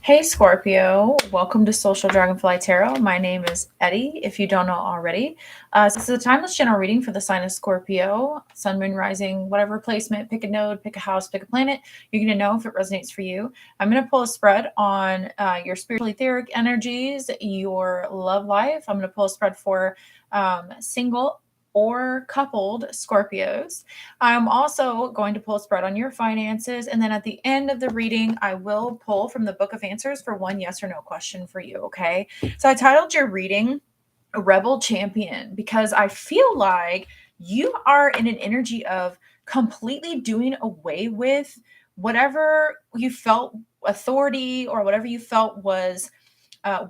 Hey Scorpio, welcome to Social Dragonfly Tarot. My name is Eddie, if you don't know already. This is a timeless general reading for the sign of Scorpio, sun, moon, rising, whatever placement, pick a node, pick a house, pick a planet. You're going to know if it resonates for you. I'm going to pull a spread on your spiritual etheric energies, your love life. I'm going to pull a spread for single or coupled Scorpios. I'm also going to pull a spread on your finances. And then at the end of the reading, I will pull from the book of answers for one yes or no question for you. Okay. So I titled your reading Rebel Champion because I feel like you are in an energy of completely doing away with whatever you felt authority or whatever you felt was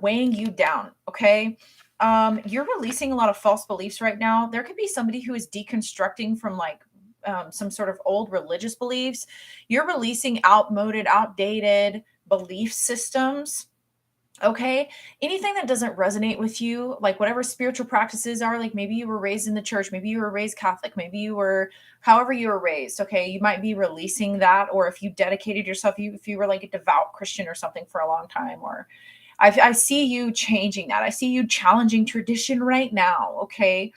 weighing you down. Okay. You're releasing a lot of false beliefs right now. There could be somebody who is deconstructing from some sort of old religious beliefs. You're releasing outdated belief systems. Okay. Anything that doesn't resonate with you, like whatever spiritual practices are, like maybe you were raised in the church, maybe you were raised Catholic, maybe you were however you were raised. Okay. You might be releasing that. Or if you dedicated yourself, if you were like a devout Christian or something for a long time, or I see you changing that. I see you challenging tradition right now. Okay.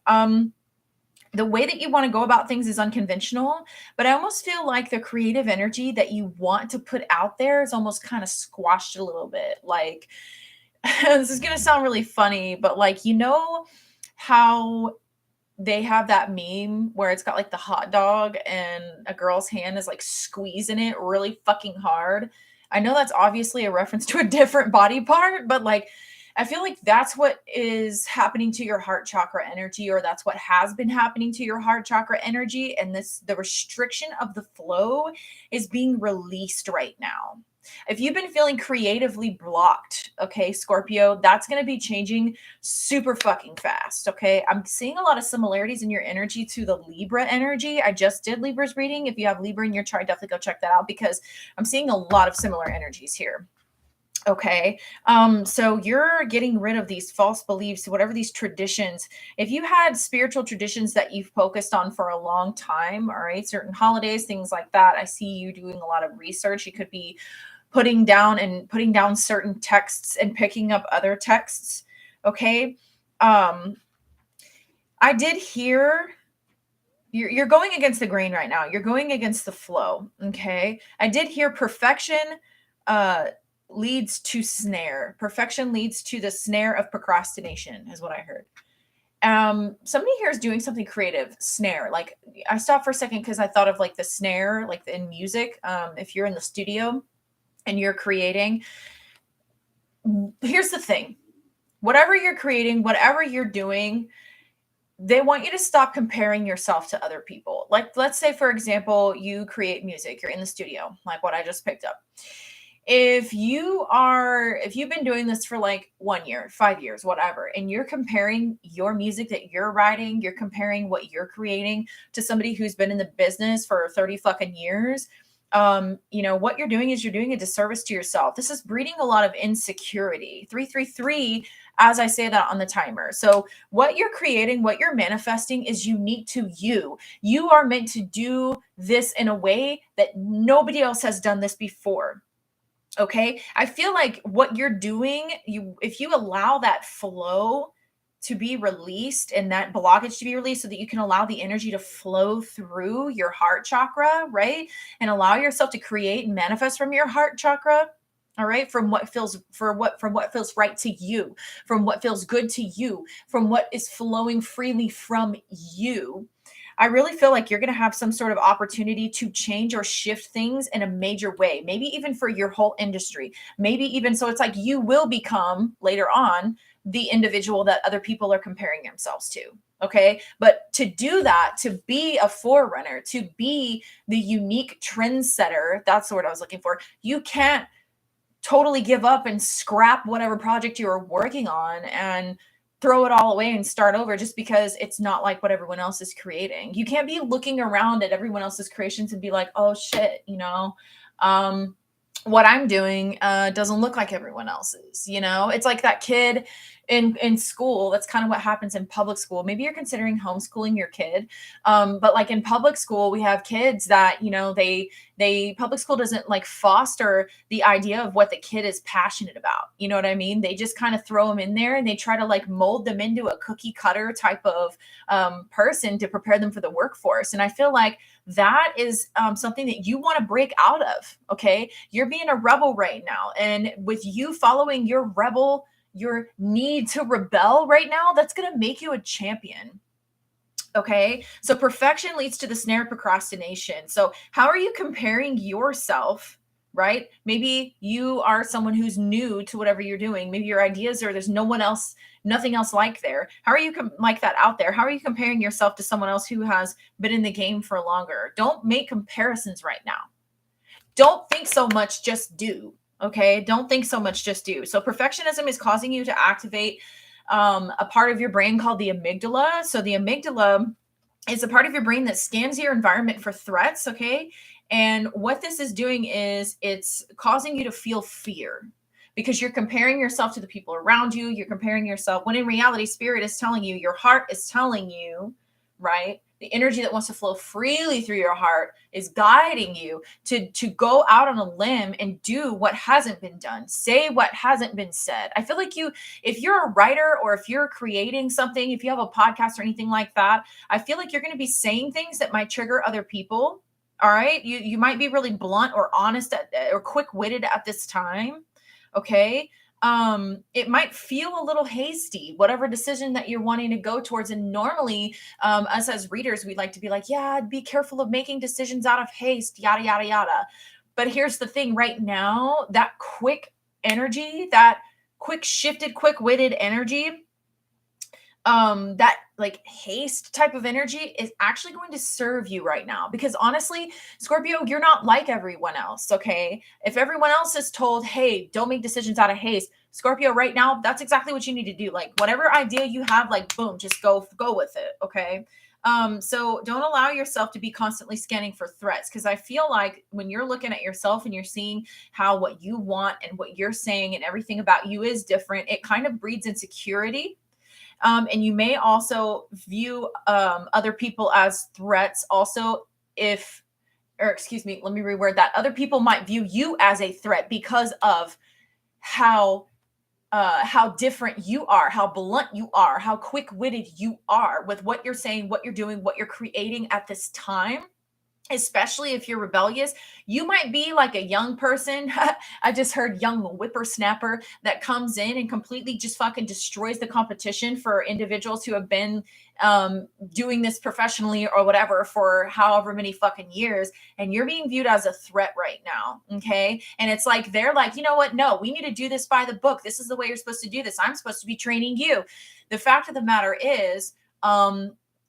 The way that you want to go about things is unconventional, but I almost feel like the creative energy that you want to put out there is almost kind of squashed a little bit. Like, this is going to sound really funny, but like, how they have that meme where it's got like the hot dog and a girl's hand is like squeezing it really fucking hard. I know that's obviously a reference to a different body part, but like I feel like that's what is happening to your heart chakra energy, or that's what has been happening to your heart chakra energy. And the restriction of the flow is being released right now. If you've been feeling creatively blocked, okay, Scorpio, that's going to be changing super fucking fast. Okay. I'm seeing a lot of similarities in your energy to the Libra energy. I just did Libra's reading. If you have Libra in your chart, definitely go check that out because I'm seeing a lot of similar energies here. Okay. So you're getting rid of these false beliefs, whatever these traditions. If you had spiritual traditions that you've focused on for a long time, all right, certain holidays, things like that, I see you doing a lot of research. You could be putting down certain texts and picking up other texts. Okay. I did hear you're going against the grain right now. You're going against the flow. Okay. I did hear perfection uh leads to snare. Perfection leads to the snare of procrastination, is what I heard. Somebody here is doing something creative. Snare. Like I stopped for a second because I thought of like the snare, like in music. If you're in the studio and you're creating, here's the thing. Whatever you're creating, whatever you're doing, they want you to stop comparing yourself to other people. Like, let's say, for example, you create music, you're in the studio, like what I just picked up. If you've been doing this for like 1 year, 5 years, whatever, and you're comparing your music that you're writing, you're comparing what you're creating to somebody who's been in the business for 30 fucking years, what you're doing is you're doing a disservice to yourself. This is breeding a lot of insecurity. 333, as I say that on the timer. So what you're creating, what you're manifesting is unique to you. You are meant to do this in a way that nobody else has done this before. Okay. I feel like what you're doing, if you allow that flow to be released and that blockage to be released so that you can allow the energy to flow through your heart chakra, right? And allow yourself to create and manifest from your heart chakra. All right, from what feels right to you, from what feels good to you, from what is flowing freely from you. I really feel like you're going to have some sort of opportunity to change or shift things in a major way, maybe even for your whole industry. Maybe even so it's like you will become later on the individual that other people are comparing themselves to. Okay. But to do that, to be a forerunner, to be the unique trendsetter, that's the word I was looking for. You can't totally give up and scrap whatever project you were working on and throw it all away and start over just because it's not like what everyone else is creating. You can't be looking around at everyone else's creations and be like, oh shit, what I'm doing doesn't look like everyone else's. It's like that kid in school, that's kind of what happens in public school. Maybe you're considering homeschooling your kid, but like in public school, we have kids that, you know, they public school doesn't like foster the idea of what the kid is passionate about. You know what I mean? They just kind of throw them in there and they try to like mold them into a cookie cutter type of person to prepare them for the workforce. And I feel like that is something that you want to break out of. Okay, you're being a rebel right now, and with you following your need to rebel right now, that's going to make you a champion. Okay, so perfection leads to the snare of procrastination. So how are you comparing yourself? Right, maybe you are someone who's new to whatever you're doing. Maybe your ideas are there's no one else, nothing else like there. How are you like that out there? How are you comparing yourself to someone else who has been in the game for longer? Don't make comparisons right now. Don't think so much, just do. Okay, don't think so much, just do. So perfectionism is causing you to activate a part of your brain called the amygdala. So the amygdala is a part of your brain that scans your environment for threats. Okay, and what this is doing is it's causing you to feel fear because you're comparing yourself to the people around you. You're comparing yourself when in reality, spirit is telling you, your heart is telling you, right? The energy that wants to flow freely through your heart is guiding you to go out on a limb and do what hasn't been done, say what hasn't been said. I feel like if you're a writer or if you're creating something, if you have a podcast or anything like that, I feel like you're going to be saying things that might trigger other people. All right, you might be really blunt or honest or quick-witted at this time. Okay, it might feel a little hasty, whatever decision that you're wanting to go towards. And normally, us as readers, we like to be like, yeah, be careful of making decisions out of haste, yada, yada, yada. But here's the thing right now, that quick energy, that quick shifted, quick witted energy, that like haste type of energy is actually going to serve you right now, because honestly, Scorpio, you're not like everyone else. Okay, if everyone else is told, hey, don't make decisions out of haste, Scorpio, right now, that's exactly what you need to do. Like whatever idea you have, like boom, just go with it. Okay, so don't allow yourself to be constantly scanning for threats, because I feel like when you're looking at yourself and you're seeing how what you want and what you're saying and everything about you is different, it kind of breeds insecurity. And you may also view other people as threats also, or excuse me, let me reword that. Other people might view you as a threat because of how different you are, how blunt you are, how quick-witted you are with what you're saying, what you're doing, what you're creating at this time. Especially if you're rebellious, you might be like a young person. I just heard young whippersnapper that comes in and completely just fucking destroys the competition for individuals who have been doing this professionally or whatever for however many fucking years. And you're being viewed as a threat right now. Okay. And it's like, they're like, you know what? No, we need to do this by the book. This is the way you're supposed to do this. I'm supposed to be training you. The fact of the matter is,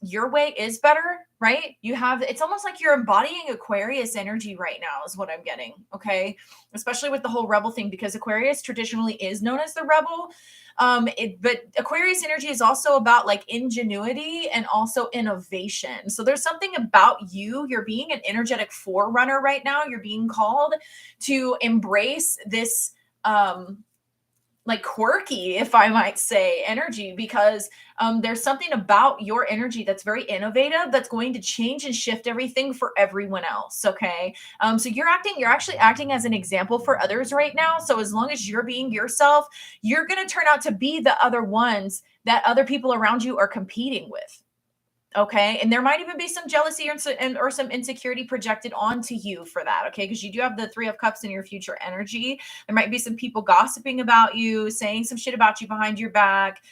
your way is better, right? It's almost like you're embodying Aquarius energy right now is what I'm getting. Okay. Especially with the whole rebel thing, because Aquarius traditionally is known as the rebel. But Aquarius energy is also about like ingenuity and also innovation. So there's something about you're being an energetic forerunner right now. You're being called to embrace this, like quirky, if I might say, energy, because there's something about your energy that's very innovative, that's going to change and shift everything for everyone else. Okay. So you're actually acting as an example for others right now. So as long as you're being yourself, you're going to turn out to be the other ones that other people around you are competing with. Okay. And there might even be some jealousy or some insecurity projected onto you for that. Okay. Because you do have the 3 of Cups in your future energy. There might be some people gossiping about you, saying some shit about you behind your back,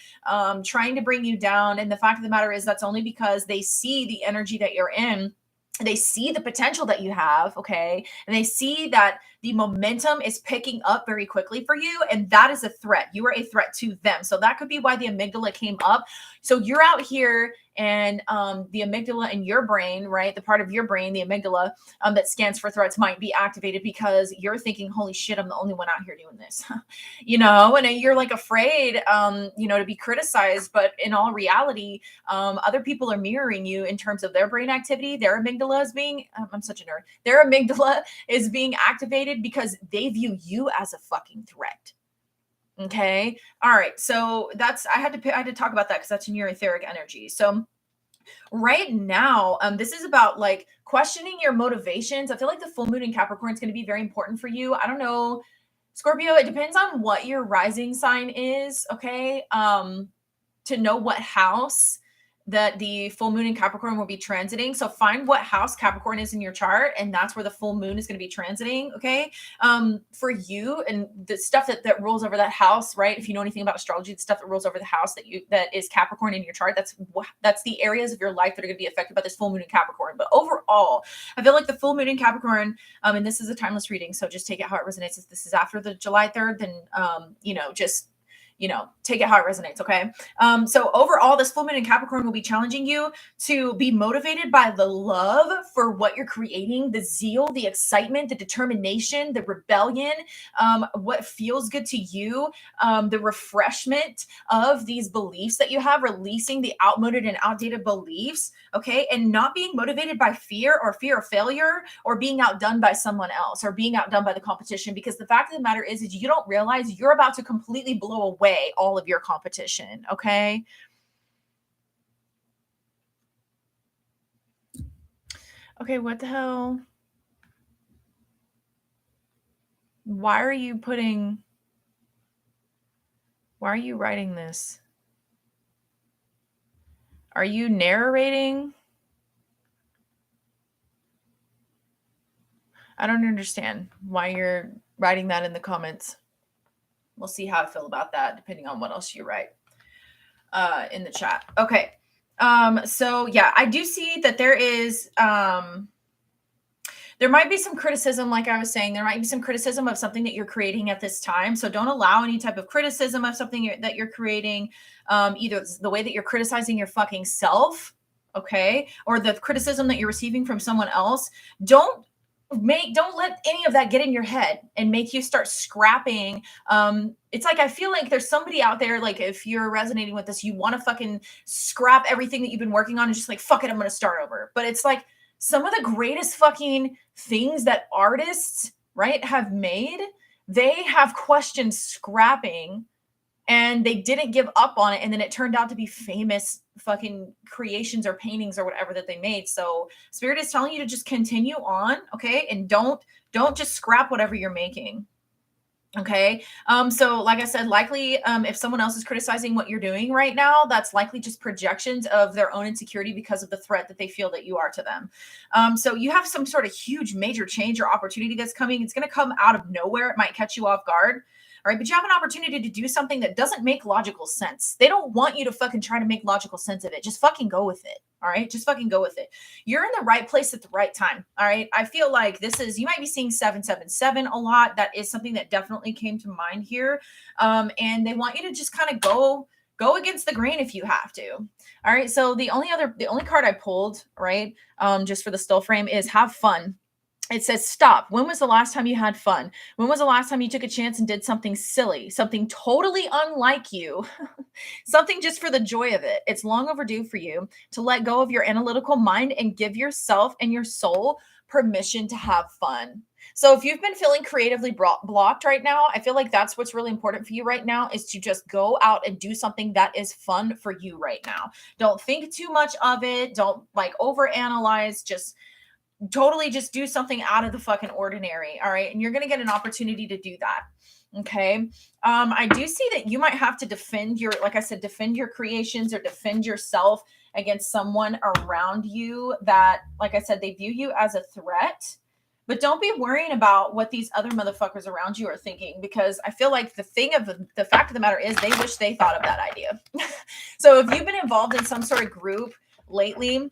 trying to bring you down. And the fact of the matter is that's only because they see the energy that you're in. They see the potential that you have. Okay. And they see that the momentum is picking up very quickly for you. And that is a threat. You are a threat to them. So that could be why the amygdala came up. So you're out here and the amygdala in your brain, right? The part of your brain, the amygdala, that scans for threats might be activated because you're thinking, holy shit, I'm the only one out here doing this, and you're like afraid, to be criticized. But in all reality, other people are mirroring you in terms of their brain activity. Their amygdala is I'm such a nerd. Their amygdala is being activated because they view you as a fucking threat. Okay. All right. So I had to talk about that because that's in your etheric energy. So right now, this is about like questioning your motivations. I feel like the full moon in Capricorn is going to be very important for you. I don't know, Scorpio, it depends on what your rising sign is, okay? To know what house that the full moon in Capricorn will be transiting. So find what house Capricorn is in your chart, and that's where the full moon is going to be transiting. Okay. For you and the stuff that rolls over that house, right? If you know anything about astrology, the stuff that rolls over the house that is Capricorn in your chart, that's the areas of your life that are going to be affected by this full moon in Capricorn. But overall, I feel like the full moon in Capricorn, and this is a timeless reading, so just take it how it resonates. If this is after the July 3rd, then just take it how it resonates. Okay. So overall, this full moon in Capricorn will be challenging you to be motivated by the love for what you're creating, the zeal, the excitement, the determination, the rebellion, what feels good to you, the refreshment of these beliefs that you have, releasing the outmoded and outdated beliefs. Okay. And not being motivated by fear of failure or being outdone by someone else or being outdone by the competition. Because the fact of the matter is you don't realize you're about to completely blow away all of your competition. Okay. Okay. What the hell? Why are you writing this? Are you narrating? I don't understand why you're writing that in the comments. We'll see how I feel about that, depending on what else you write in the chat. Okay. So yeah, I do see that there is, there might be some criticism, like I was saying, there might be some criticism of something that you're creating at this time. So don't allow any type of criticism of something that you're creating, either the way that you're criticizing your fucking self, okay, or the criticism that you're receiving from someone else. Don't let any of that get in your head and make you start scrapping. It's like I feel like there's somebody out there, like if you're resonating with this, you want to fucking scrap everything that you've been working on and just like, fuck it, I'm gonna start over. But it's like some of the greatest fucking things that artists, right, have made, they have questioned scrapping and they didn't give up on it, and then it turned out to be famous fucking creations or paintings or whatever that they made. So spirit is telling you to just continue on, okay, and don't just scrap whatever you're making. Okay. So like I said, likely, if someone else is criticizing what you're doing right now, that's likely just projections of their own insecurity because of the threat that they feel that you are to them. So you have some sort of huge major change or opportunity that's coming. It's going to come out of nowhere. It might catch you off guard. All right. But you have an opportunity to do something that doesn't make logical sense. They don't want you to fucking try to make logical sense of it. Just fucking go with it. All right. Just fucking go with it. You're in the right place at the right time. All right. I feel like you might be seeing 777 a lot. That is something that definitely came to mind here. And they want you to just kind of go against the grain if you have to. All right. So the only card I pulled, right, just for the still frame is have fun. It says, stop. When was the last time you had fun? When was the last time you took a chance and did something silly, something totally unlike you, something just for the joy of it? It's long overdue for you to let go of your analytical mind and give yourself and your soul permission to have fun. So if you've been feeling creatively blocked right now, I feel like that's what's really important for you right now, is to just go out and do something that is fun for you right now. Don't think too much of it. Don't like overanalyze. Just totally just do something out of the fucking ordinary. All right. And you're going to get an opportunity to do that. Okay. I do see that you might have to defend your creations or defend yourself against someone around you that, like I said, they view you as a threat. But don't be worrying about what these other motherfuckers around you are thinking, because I feel like the fact of the matter is they wish they thought of that idea. So if you've been involved in some sort of group lately,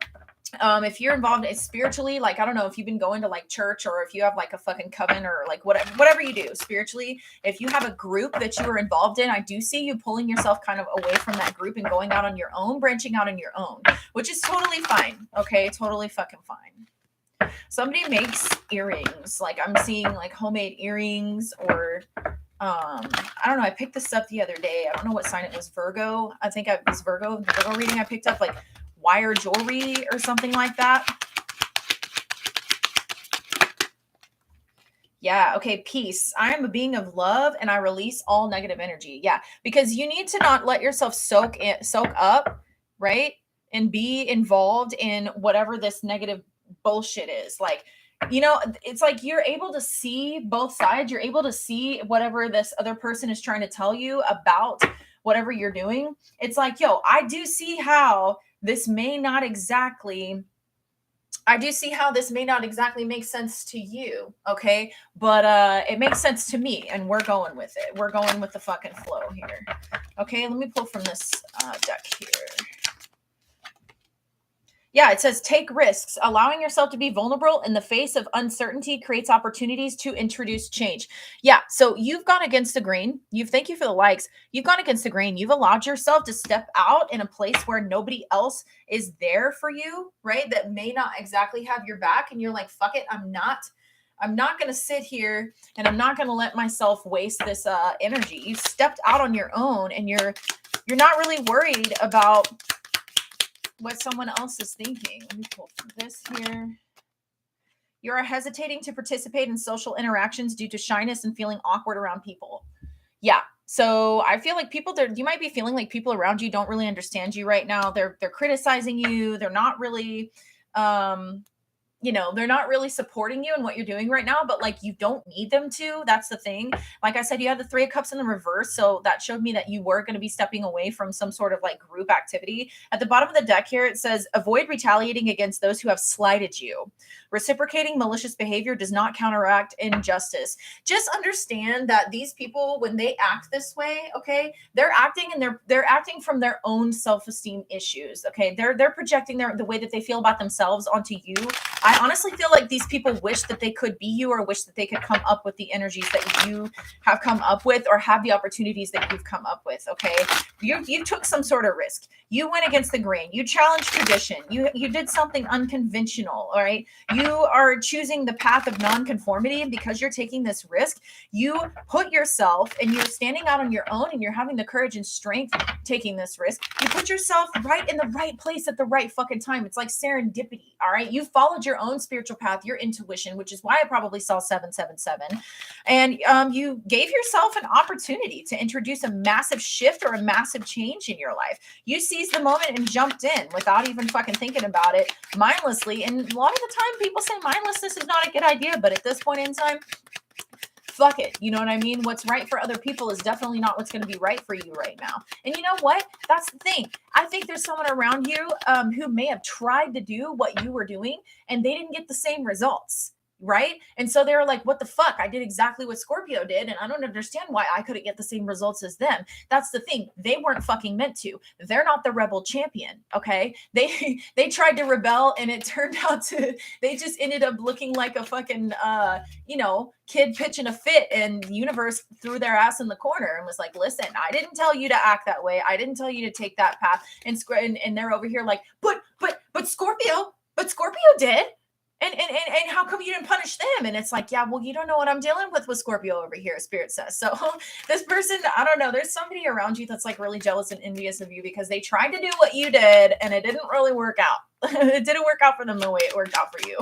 if you're involved spiritually, like, I don't know if you've been going to like church, or if you have like a fucking coven, or like whatever you do spiritually, if you have a group that you are involved in, I do see you pulling yourself kind of away from that group and going out on your own, branching out on your own, which is totally fine. Okay. Totally fucking fine. Somebody makes earrings. Like I'm seeing like homemade earrings, or I don't know. I picked this up the other day. I don't know what sign it was. Virgo. I think it was Virgo. The Virgo reading I picked up like wire jewelry or something like that. Yeah. Okay. Peace. I am a being of love and I release all negative energy. Yeah. Because you need to not let yourself soak up, right? And be involved in whatever this negative bullshit is. Like, it's like you're able to see both sides. You're able to see whatever this other person is trying to tell you about whatever you're doing. It's like, yo, I do see how this may not exactly make sense to you, okay? But it makes sense to me, and we're going with it. We're going with the fucking flow here. Okay, let me pull from this deck here. Yeah, it says take risks. Allowing yourself to be vulnerable in the face of uncertainty creates opportunities to introduce change. Yeah, so you've gone against the grain. Thank you for the likes. You've gone against the grain. You've allowed yourself to step out in a place where nobody else is there for you, right? That may not exactly have your back. And you're like, fuck it, I'm not going to sit here and I'm not going to let myself waste this energy. You've stepped out on your own and you're not really worried about what someone else is thinking. Let me pull from this here. You are hesitating to participate in social interactions due to shyness and feeling awkward around people. Yeah. So I feel like you might be feeling like people around you don't really understand you right now. They're criticizing you. They're not really, they're not really supporting you in what you're doing right now, but like you don't need them to. That's the thing. Like I said, you had the 3 of Cups in the reverse. So that showed me that you were going to be stepping away from some sort of like group activity. At the bottom of the deck here, it says, avoid retaliating against those who have slighted you. Reciprocating malicious behavior does not counteract injustice. Just understand that these people, when they act this way, okay, they're acting and they're acting from their own self-esteem issues. Okay. They're projecting the way that they feel about themselves onto you. I honestly feel like these people wish that they could be you, or wish that they could come up with the energies that you have come up with, or have the opportunities that you've come up with. Okay. You took some sort of risk. You went against the grain. You challenged tradition. You did something unconventional. All right. You are choosing the path of nonconformity. And because you're taking this risk, you put yourself, and you're standing out on your own, and you're having the courage and strength taking this risk. You put yourself right in the right place at the right fucking time. It's like serendipity. All right. You followed your own spiritual path, your intuition, which is why I probably saw 777. And you gave yourself an opportunity to introduce a massive shift or a massive change in your life. You seized the moment and jumped in without even fucking thinking about it, mindlessly. And a lot of the time people say mindlessness is not a good idea, but at this point in time, fuck it. You know what I mean? What's right for other people is definitely not what's going to be right for you right now. And you know what? That's the thing. I think there's someone around you who may have tried to do what you were doing and they didn't get the same results. Right. And so they were like, what the fuck? I did exactly what Scorpio did. And I don't understand why I couldn't get the same results as them. That's the thing. They weren't fucking meant to. They're not the rebel champion. Okay. They tried to rebel and it turned out they just ended up looking like a fucking, kid pitching a fit, and the universe threw their ass in the corner and was like, listen, I didn't tell you to act that way. I didn't tell you to take that path. And they're over here like, but Scorpio did. And how come you didn't punish them? And it's like, yeah, well, you don't know what I'm dealing with Scorpio over here, Spirit says. So this person, I don't know, there's somebody around you that's like really jealous and envious of you because they tried to do what you did and it didn't really work out. It didn't work out for them the way it worked out for you.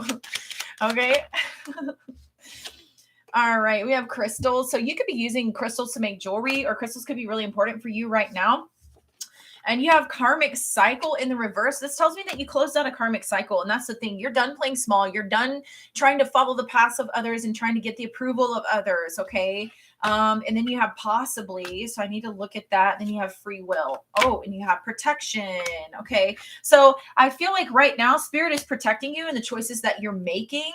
Okay. All right. We have crystals. So you could be using crystals to make jewelry, or crystals could be really important for you right now. And you have karmic cycle in the reverse. This tells me that you closed out a karmic cycle. And that's the thing. You're done playing small. You're done trying to follow the paths of others and trying to get the approval of others. Okay. And then you have possibly, so I need to look at that. Then you have free will. Oh, and you have protection. Okay. So I feel like right now Spirit is protecting you in the choices that you're making.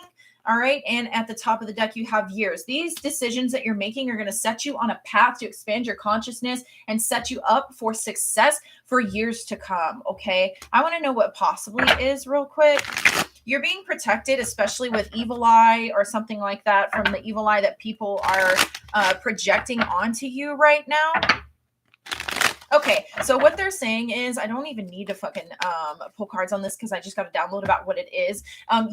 All right. And at the top of the deck, you have years. These decisions that you're making are going to set you on a path to expand your consciousness and set you up for success for years to come. Okay. I want to know what possibly is real quick. You're being protected, especially with evil eye or something like that, from the evil eye that people are projecting onto you right now. Okay, so what they're saying is, I don't even need to fucking pull cards on this because I just got to download about what it is.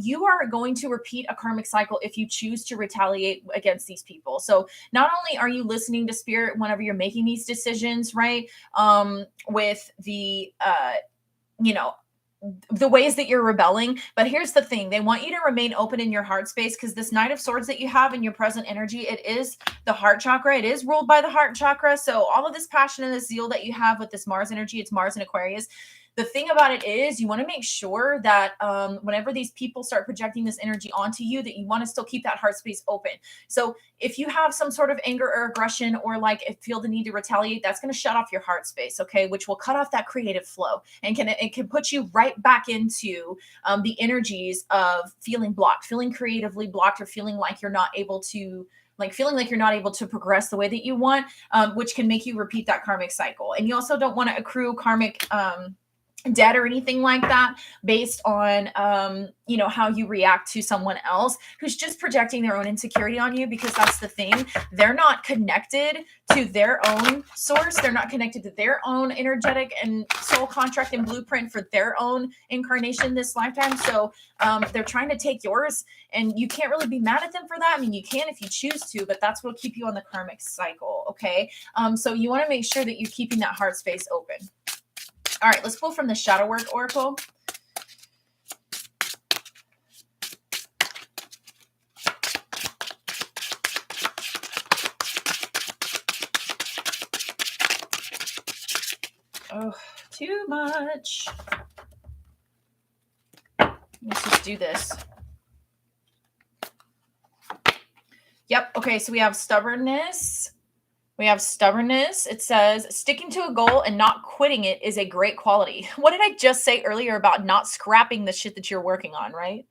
You are going to repeat a karmic cycle if you choose to retaliate against these people. So not only are you listening to Spirit whenever you're making these decisions, right? With the, the ways that you're rebelling. But here's the thing. They want you to remain open in your heart space, because this Knight of Swords that you have in your present energy, it is the heart chakra. It is ruled by the heart chakra. So all of this passion and this zeal that you have with this Mars energy, it's Mars in Aquarius. The thing about it is you want to make sure that whenever these people start projecting this energy onto you, that you want to still keep that heart space open. So if you have some sort of anger or aggression, or like feel the need to retaliate, that's going to shut off your heart space, okay? Which will cut off that creative flow, and it can put you right back into the energies of feeling blocked, feeling creatively blocked, or feeling like you're not able to progress the way that you want, which can make you repeat that karmic cycle. And you also don't want to accrue karmic debt or anything like that based on how you react to someone else who's just projecting their own insecurity on you. Because that's the thing, they're not connected to their own source, they're not connected to their own energetic and soul contract and blueprint for their own incarnation this lifetime. So they're trying to take yours, and you can't really be mad at them for that. I mean, you can if you choose to, but that's what'll keep you on the karmic cycle. Okay, so you want to make sure that you're keeping that heart space open. All right, let's pull from the Shadow Work Oracle. Oh, too much. Let's just do this. Yep. Okay, so we have stubbornness. It says sticking to a goal and not quitting it is a great quality. What did I just say earlier about not scrapping the shit that you're working on, right?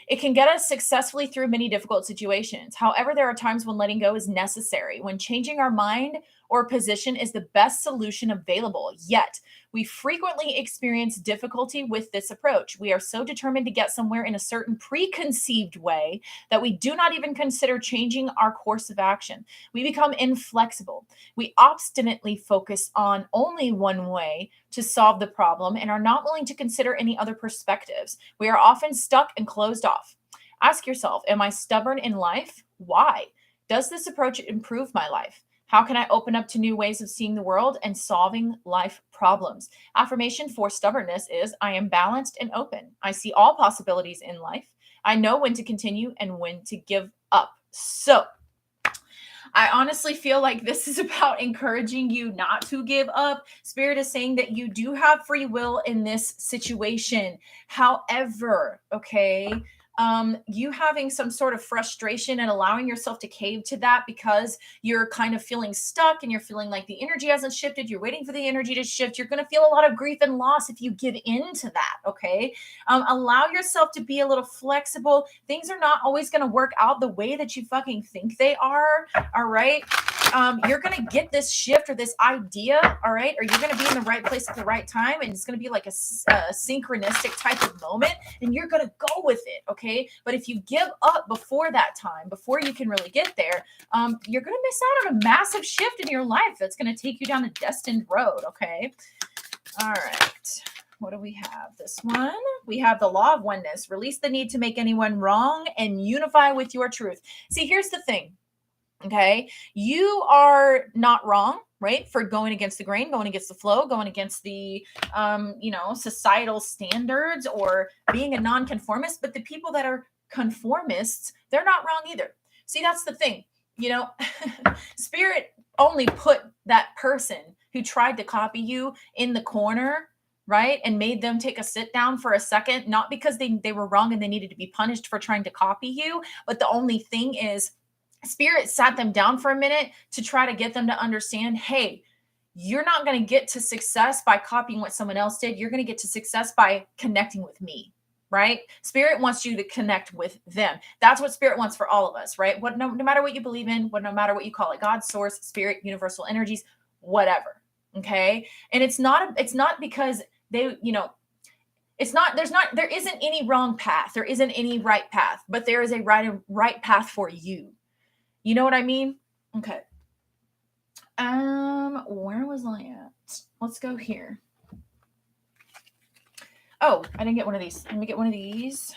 It can get us successfully through many difficult situations. However, there are times when letting go is necessary, when changing our mind or position is the best solution available. Yet, we frequently experience difficulty with this approach. We are so determined to get somewhere in a certain preconceived way that we do not even consider changing our course of action. We become inflexible. We obstinately focus on only one way to solve the problem and are not willing to consider any other perspectives. We are often stuck and closed off. Ask yourself, am I stubborn in life? Why? Does this approach improve my life? How can I open up to new ways of seeing the world and solving life problems? Affirmation for stubbornness is, I am balanced and open. I see all possibilities in life. I know when to continue and when to give up. So, I honestly feel like this is about encouraging you not to give up. Spirit is saying that you do have free will in this situation. However, okay, you having some sort of frustration and allowing yourself to cave to that because you're kind of feeling stuck and you're feeling like the energy hasn't shifted. You're waiting for the energy to shift. You're going to feel a lot of grief and loss if you give into that. Okay. Allow yourself to be a little flexible. Things are not always going to work out the way that you fucking think they are. All right. You're going to get this shift or this idea. All right. Or you're going to be in the right place at the right time. And it's going to be like a synchronistic type of moment. And you're going to go with it. Okay. But if you give up before that time, before you can really get there, you're going to miss out on a massive shift in your life that's going to take you down a destined road. Okay. All right. What do we have? This one. We have the law of oneness. Release the need to make anyone wrong and unify with your truth. See, here's the thing. Okay. You are not wrong, right? For going against the grain, going against the flow, going against the, societal standards or being a nonconformist. But the people that are conformists, they're not wrong either. See, that's the thing. Spirit only put that person who tried to copy you in the corner, right? And made them take a sit down for a second, not because they were wrong and they needed to be punished for trying to copy you. But the only thing is, Spirit sat them down for a minute to try to get them to understand, hey, you're not going to get to success by copying what someone else did. You're going to get to success by connecting with me, right? Spirit wants you to connect with them. That's what Spirit wants for all of us, right? No matter what you believe in, no matter what you call it, God, source, spirit, universal energies, whatever. Okay. And it's not because there isn't any wrong path. There isn't any right path, but there is a right path for you. You know what I mean? Okay. Where was I at? Let's go here. Oh, I didn't get one of these. Let me get one of these.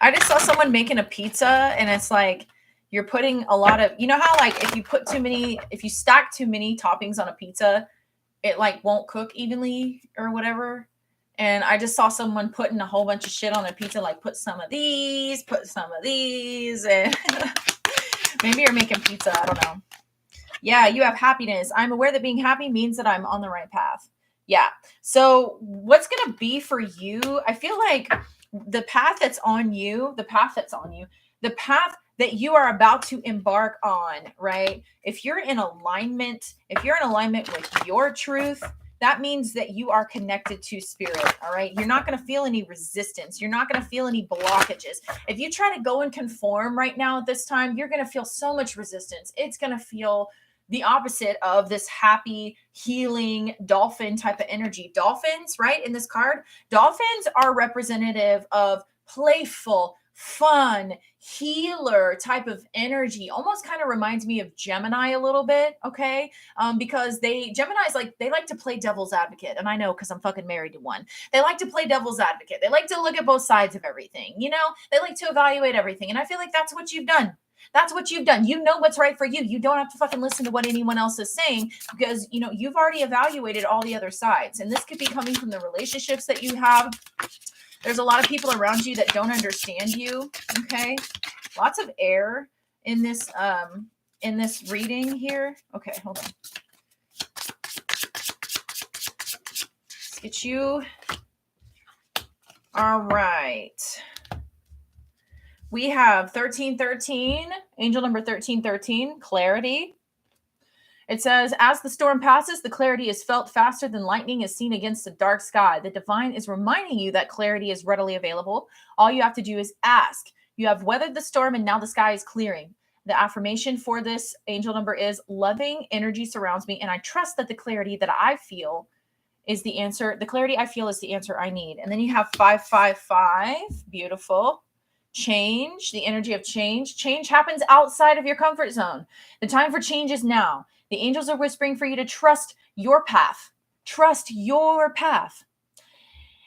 I just saw someone making a pizza and it's like, You're putting a lot of, you know how like if you stack too many toppings on a pizza, it like won't cook evenly or whatever. And I just saw someone putting a whole bunch of shit on a pizza, like put some of these, and maybe you're making pizza. I don't know. Yeah, you have happiness. I'm aware that being happy means that I'm on the right path. Yeah. So what's going to be for you? I feel like the path that you are about to embark on, right? If you're in alignment with your truth, that means that you are connected to spirit. All right. You're not going to feel any resistance. You're not going to feel any blockages. If you try to go and conform right now at this time, you're going to feel so much resistance. It's going to feel the opposite of this happy, healing dolphin type of energy. Dolphins, right? In this card, dolphins are representative of playful, fun, healer type of energy. Almost kind of reminds me of Gemini a little bit, okay? Because Gemini's like, they like to play devil's advocate. And I know because I'm fucking married to one. They like to play devil's advocate. They like to look at both sides of everything. You know, they like to evaluate everything. And I feel like that's what you've done. That's what you've done. You know what's right for you. You don't have to fucking listen to what anyone else is saying because, you know, you've already evaluated all the other sides. And this could be coming from the relationships that you have. There's a lot of people around you that don't understand you. Okay. Lots of air in this reading here. Okay, hold on. Let's get you. All right. We have 1313, angel number 1313, clarity. It says, as the storm passes, the clarity is felt faster than lightning is seen against a dark sky. The divine is reminding you that clarity is readily available. All you have to do is ask. You have weathered the storm and now the sky is clearing. The affirmation for this angel number is, loving energy surrounds me and I trust that the clarity that I feel is the answer. The clarity I feel is the answer I need. And then you have 555, beautiful. Change, the energy of change. Change happens outside of your comfort zone. The time for change is now. The angels are whispering for you to trust your path. Trust your path.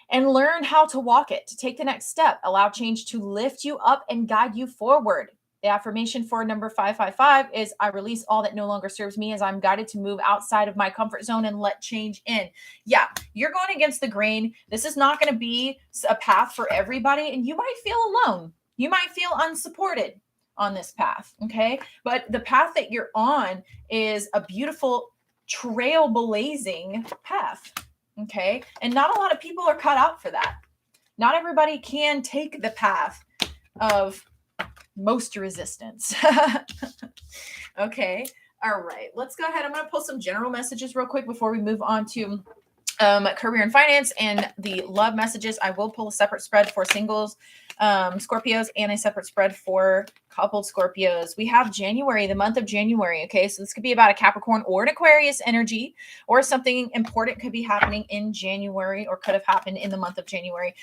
And learn how to walk it, to take the next step. Allow change to lift you up and guide you forward. The affirmation for number 555 is, I release all that no longer serves me as I'm guided to move outside of my comfort zone and let change in. Yeah, you're going against the grain. This is not going to be a path for everybody, and you might feel alone. You might feel unsupported on this path, okay? But the path that you're on is a beautiful trailblazing path, okay? And not a lot of people are cut out for that. Not everybody can take the path of most resistance. Okay. All right. Let's go ahead. I'm going to pull some general messages real quick before we move on to career and finance and the love messages. I will pull a separate spread for singles Scorpios and a separate spread for coupled Scorpios. We have January, the month of January. Okay. So this could be about a Capricorn or an Aquarius energy, or something important could be happening in January or could have happened in the month of January.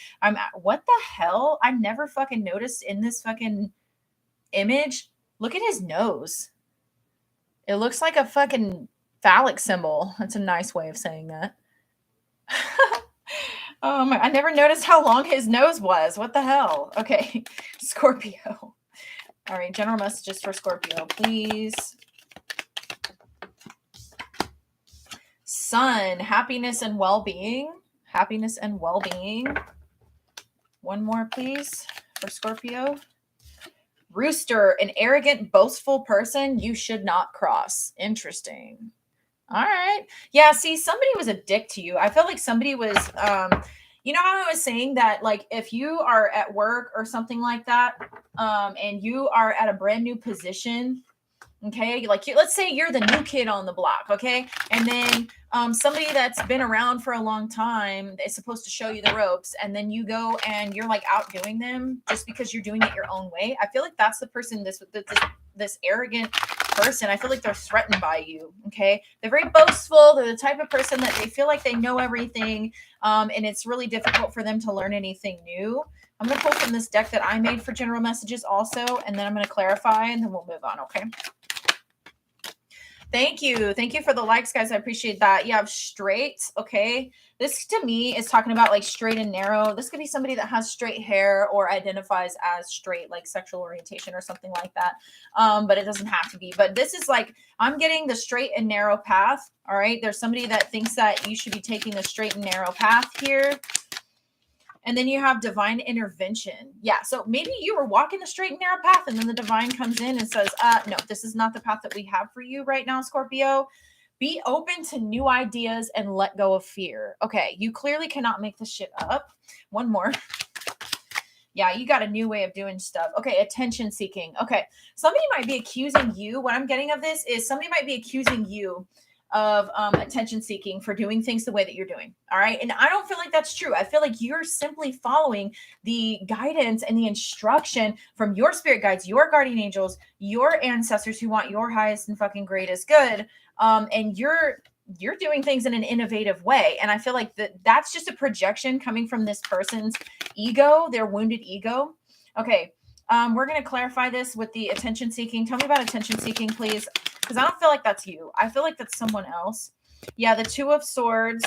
What the hell? I never fucking noticed in this fucking image. Look at his nose. It looks like a fucking phallic symbol. That's a nice way of saying that. I never noticed how long his nose was. What the hell? Okay. Scorpio. All right. General messages for Scorpio, please. Sun, happiness and well-being. Happiness and well-being. One more, please, for Scorpio. Rooster, an arrogant, boastful person you should not cross. Interesting. All right. Yeah, see, somebody was a dick to you. I felt like somebody was, you know how I was saying that, like, if you are at work or something like that, and you are at a brand new position, okay, like, let's say you're the new kid on the block, okay, and then somebody that's been around for a long time is supposed to show you the ropes, and then you go and you're like outdoing them just because you're doing it your own way. I feel like that's the person, this arrogant person. I feel like they're threatened by you. Okay, they're very boastful. They're the type of person that they feel like they know everything, and it's really difficult for them to learn anything new. I'm going to pull from this deck that I made for general messages also, and then I'm going to clarify, and then we'll move on. Okay. Thank you. Thank you for the likes, guys. I appreciate that. You have straight. Okay. This to me is talking about like straight and narrow. This could be somebody that has straight hair or identifies as straight, like sexual orientation or something like that. But it doesn't have to be. But this is like, I'm getting the straight and narrow path. All right. There's somebody that thinks that you should be taking the straight and narrow path here. And then you have divine intervention. Yeah. So maybe you were walking the straight and narrow path, and then the divine comes in and says, no, this is not the path that we have for you right now, Scorpio. Be open to new ideas and let go of fear. Okay. You clearly cannot make this shit up. One more. Yeah, you got a new way of doing stuff. Okay, attention seeking. Okay, somebody might be accusing you. What I'm getting of this is somebody might be accusing you of attention seeking for doing things the way that you're doing. All right. And I don't feel like that's true. I feel like you're simply following the guidance and the instruction from your spirit guides, your guardian angels, your ancestors who want your highest and fucking greatest good. And you're doing things in an innovative way. And I feel like that's just a projection coming from this person's ego, their wounded ego. Okay. We're going to clarify this with the attention seeking. Tell me about attention seeking, please. Because I don't feel like that's you. I feel like that's someone else. Yeah, the Two of Swords.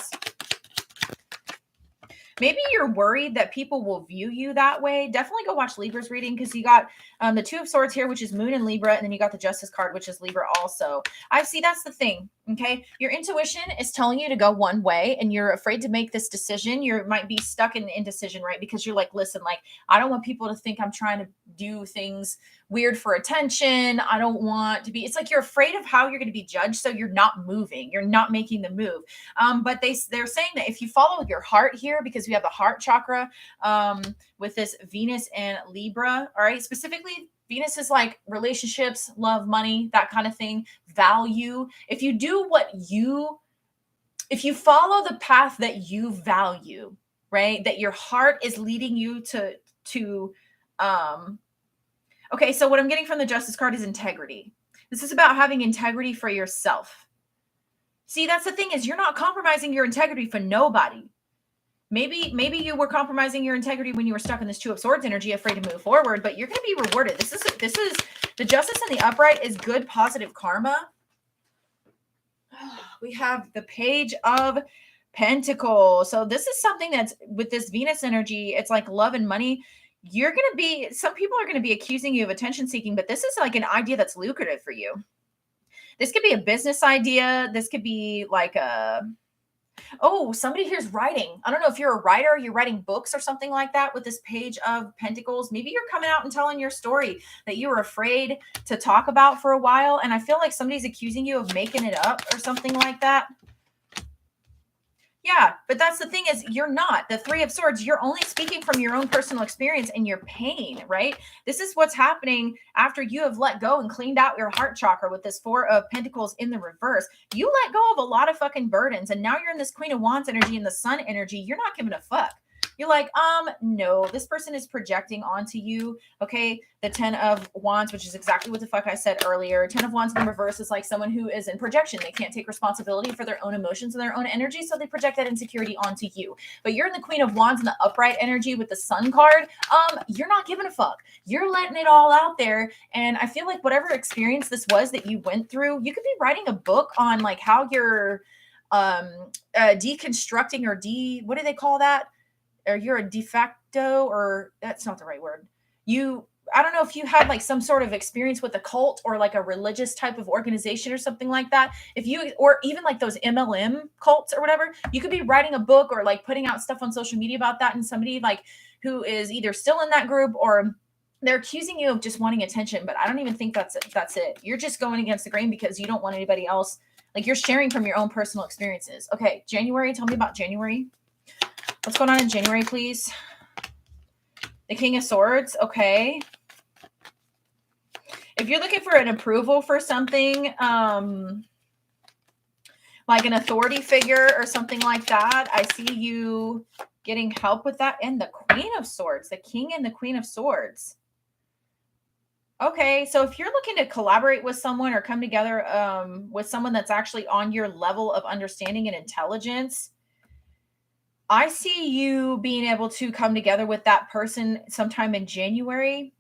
Maybe you're worried that people will view you that way. Definitely go watch Libra's reading, because you got the Two of Swords here, which is Moon and Libra, and then you got the Justice card, which is Libra also. I see that's the thing, okay? Your intuition is telling you to go one way, and you're afraid to make this decision. You might be stuck in indecision, right? Because you're like, listen, like, I don't want people to think I'm trying to do things weird for attention. I don't want to be, it's like you're afraid of how you're going to be judged, so you're not moving. You're not making the move. But they're saying that if you follow your heart here, because we have the heart chakra with this Venus and Libra, all right, specifically Venus is like relationships, love, money, that kind of thing, value. If you do if you follow the path that you value, right, that your heart is leading you to okay, so what I'm getting from the Justice card is integrity. This is about having integrity for yourself. See, that's the thing, is you're not compromising your integrity for nobody. Maybe you were compromising your integrity when you were stuck in this Two of Swords energy, afraid to move forward, but you're going to be rewarded. This is the Justice in the upright is good, positive karma. We have the Page of Pentacles. So this is something that's with this Venus energy. It's like love and money. Some people are going to be accusing you of attention seeking, but this is like an idea that's lucrative for you. This could be a business idea. This could be like somebody here's writing. I don't know if you're a writer, you're writing books or something like that with this Page of Pentacles. Maybe you're coming out and telling your story that you were afraid to talk about for a while. And I feel like somebody's accusing you of making it up or something like that. Yeah, but that's the thing, is you're not. The Three of Swords, you're only speaking from your own personal experience and your pain, right? This is what's happening after you have let go and cleaned out your heart chakra with this Four of Pentacles in the reverse. You let go of a lot of fucking burdens, and now you're in this Queen of Wands energy and the Sun energy. You're not giving a fuck. You're like, no, this person is projecting onto you. Okay. The 10 of Wands, which is exactly what the fuck I said earlier. 10 of Wands in reverse is like someone who is in projection. They can't take responsibility for their own emotions and their own energy, so they project that insecurity onto you. But you're in the Queen of Wands in the upright energy with the Sun card. You're not giving a fuck. You're letting it all out there. And I feel like whatever experience this was that you went through, you could be writing a book on like how you're deconstructing, or what do they call that? Or you're a de facto, or that's not the right word. I don't know if you had like some sort of experience with a cult or like a religious type of organization or something like that. Or even like those MLM cults or whatever, you could be writing a book or like putting out stuff on social media about that. And somebody like who is either still in that group or they're accusing you of just wanting attention. But I don't even think that's it. You're just going against the grain because you don't want anybody else. Like, you're sharing from your own personal experiences. Okay. January. Tell me about January. What's going on in January, please? The King of Swords. Okay. If you're looking for an approval for something, like an authority figure or something like that, I see you getting help with that. And the Queen of Swords, the King and the Queen of Swords. Okay. So if you're looking to collaborate with someone or come together with someone that's actually on your level of understanding and intelligence, I see you being able to come together with that person sometime in January.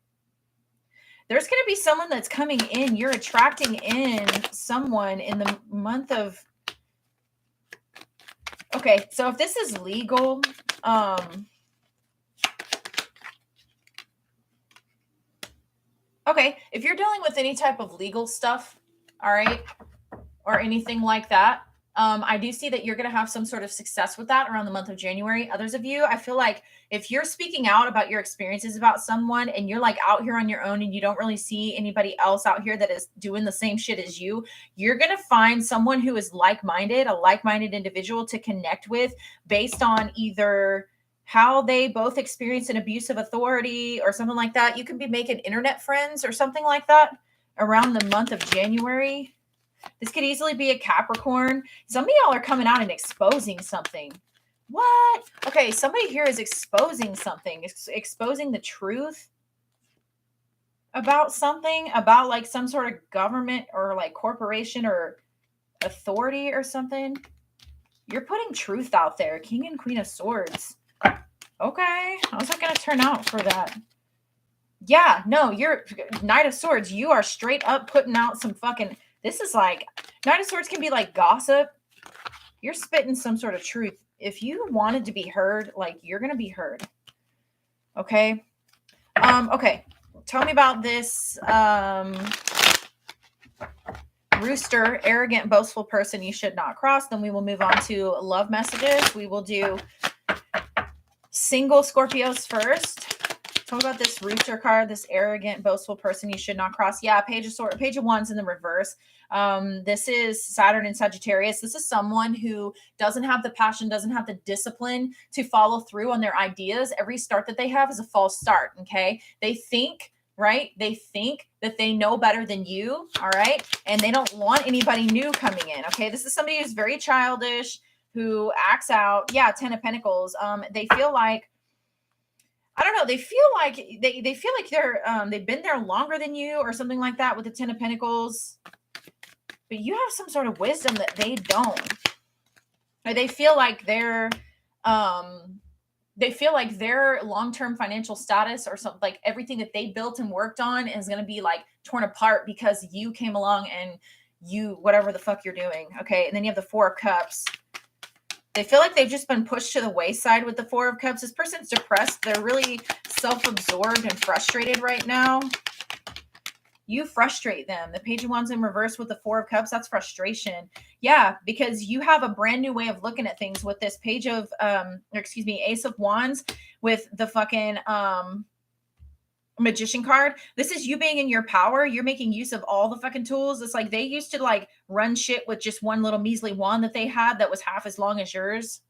There's going to be someone that's coming in. You're attracting in someone in the month of... Okay, so if this is legal, okay, if you're dealing with any type of legal stuff, all right, or anything like that, I do see that you're going to have some sort of success with that around the month of January. Others of you, I feel like if you're speaking out about your experiences about someone and you're like out here on your own and you don't really see anybody else out here that is doing the same shit as you, you're going to find someone who is like-minded, a like-minded individual to connect with based on either how they both experience an abuse of authority or something like that. You could be making internet friends or something like that around the month of January. This could easily be a Capricorn. Some of y'all are coming out and exposing something. What? Okay, somebody here is exposing something, exposing the truth about something, about like some sort of government or like corporation or authority or something. You're putting truth out there. King and Queen of Swords. Okay, how's that going to turn out for that? Yeah, no, you're Knight of Swords. You are straight up putting out some fucking... This is like, Knight of Swords can be like gossip. You're spitting some sort of truth. If you wanted to be heard, like you're going to be heard. Okay. Okay. Tell me about this, rooster, arrogant, boastful person you should not cross. Then we will move on to love messages. We will do single Scorpios first. Tell me about this rooster card, this arrogant, boastful person you should not cross. Yeah, Page of Wands in the reverse. This is Saturn and Sagittarius. This is someone who doesn't have the passion, doesn't have the discipline to follow through on their ideas. Every start that they have is a false start, okay? They think, right? They think that they know better than you, all right? And they don't want anybody new coming in, okay? This is somebody who's very childish, who acts out. Yeah, Ten of Pentacles. They feel like, I don't know. They feel like they feel like they've been there longer than you or something like that with the Ten of Pentacles. But you have some sort of wisdom that they don't. Or they feel like their long-term financial status or something, like everything that they built and worked on is going to be like torn apart because you came along and you, whatever the fuck you're doing. Okay. And then you have the Four of Cups. They feel like they've just been pushed to the wayside with the Four of Cups. This person's depressed. They're really self-absorbed and frustrated right now. You frustrate them. The Page of Wands in reverse with the Four of Cups, that's frustration. Yeah, because you have a brand new way of looking at things with this Ace of Wands with the fucking Magician card. This is you being in your power. You're making use of all the fucking tools. It's like they used to like run shit with just one little measly wand that they had that was half as long as yours.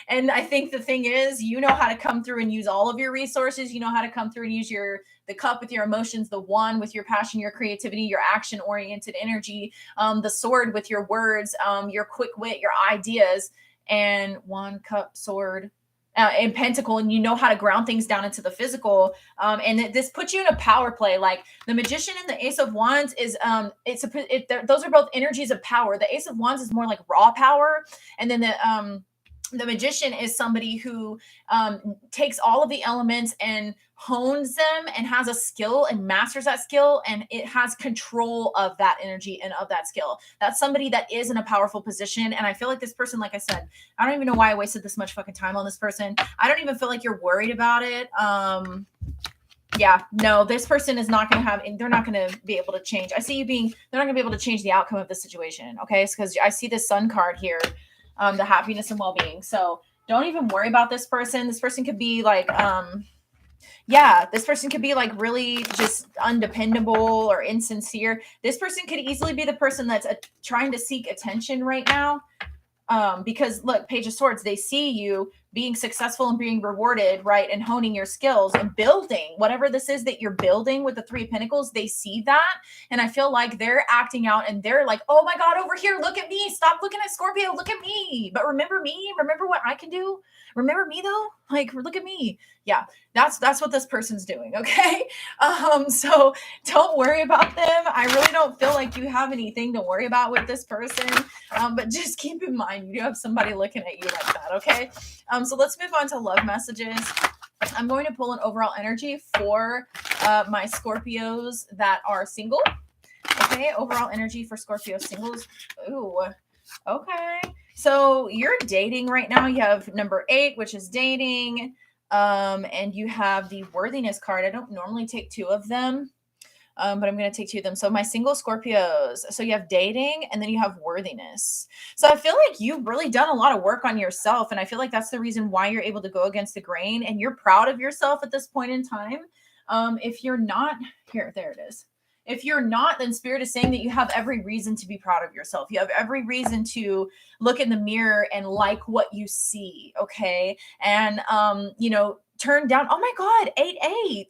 And I think the thing is, you know how to come through and use all of your resources. You know how to come through and use the cup with your emotions, the wand with your passion, your creativity, your action-oriented energy, the sword with your words, your quick wit, your ideas, and wand, cup, sword, and pentacle, and you know how to ground things down into the physical. And this puts you in a power play. Like the Magician and the Ace of Wands is, those are both energies of power. The Ace of Wands is more like raw power, and then the Magician is somebody who takes all of the elements and hones them and has a skill and masters that skill, and it has control of that energy and of that skill. That's somebody that is in a powerful position. And I feel like this person, like I said, I don't even know why I wasted this much fucking time on this person. I don't even feel like you're worried about it. Yeah, no, this person is not going to have, they're not going to be able to change. I see you being, they're not going to be able to change the outcome of the situation. Okay. It's because I see the Sun card here, the happiness and well-being. So don't even worry about this person. This person could be like, this person could be like really just undependable or insincere. This person could easily be the person that's trying to seek attention right now. Because look, Page of Swords, they see you being successful and being rewarded, right? And honing your skills and building whatever this is that you're building with the Three of Pentacles. They see that. And I feel like they're acting out and they're like, oh my God, over here, look at me. Stop looking at Scorpio. Look at me. But remember me. Remember what I can do. Remember me though. Like, look at me. Yeah, that's what this person's doing. Okay. So don't worry about them. I really don't feel like you have anything to worry about with this person. But just keep in mind, you do have somebody looking at you like that. Okay. So let's move on to love messages. I'm going to pull an overall energy for my Scorpios that are single. Okay, overall energy for Scorpio singles. Ooh, okay. So you're dating right now. You have number 8, which is dating. And you have the worthiness card. I don't normally take 2 of them. But I'm going to take 2 of them. So my single Scorpios. So you have dating and then you have worthiness. So I feel like you've really done a lot of work on yourself. And I feel like that's the reason why you're able to go against the grain and you're proud of yourself at this point in time. If you're not, here, there it is. If you're not, then Spirit is saying that you have every reason to be proud of yourself. You have every reason to look in the mirror and like what you see. Okay. And, turn down. Oh my God, 8-8.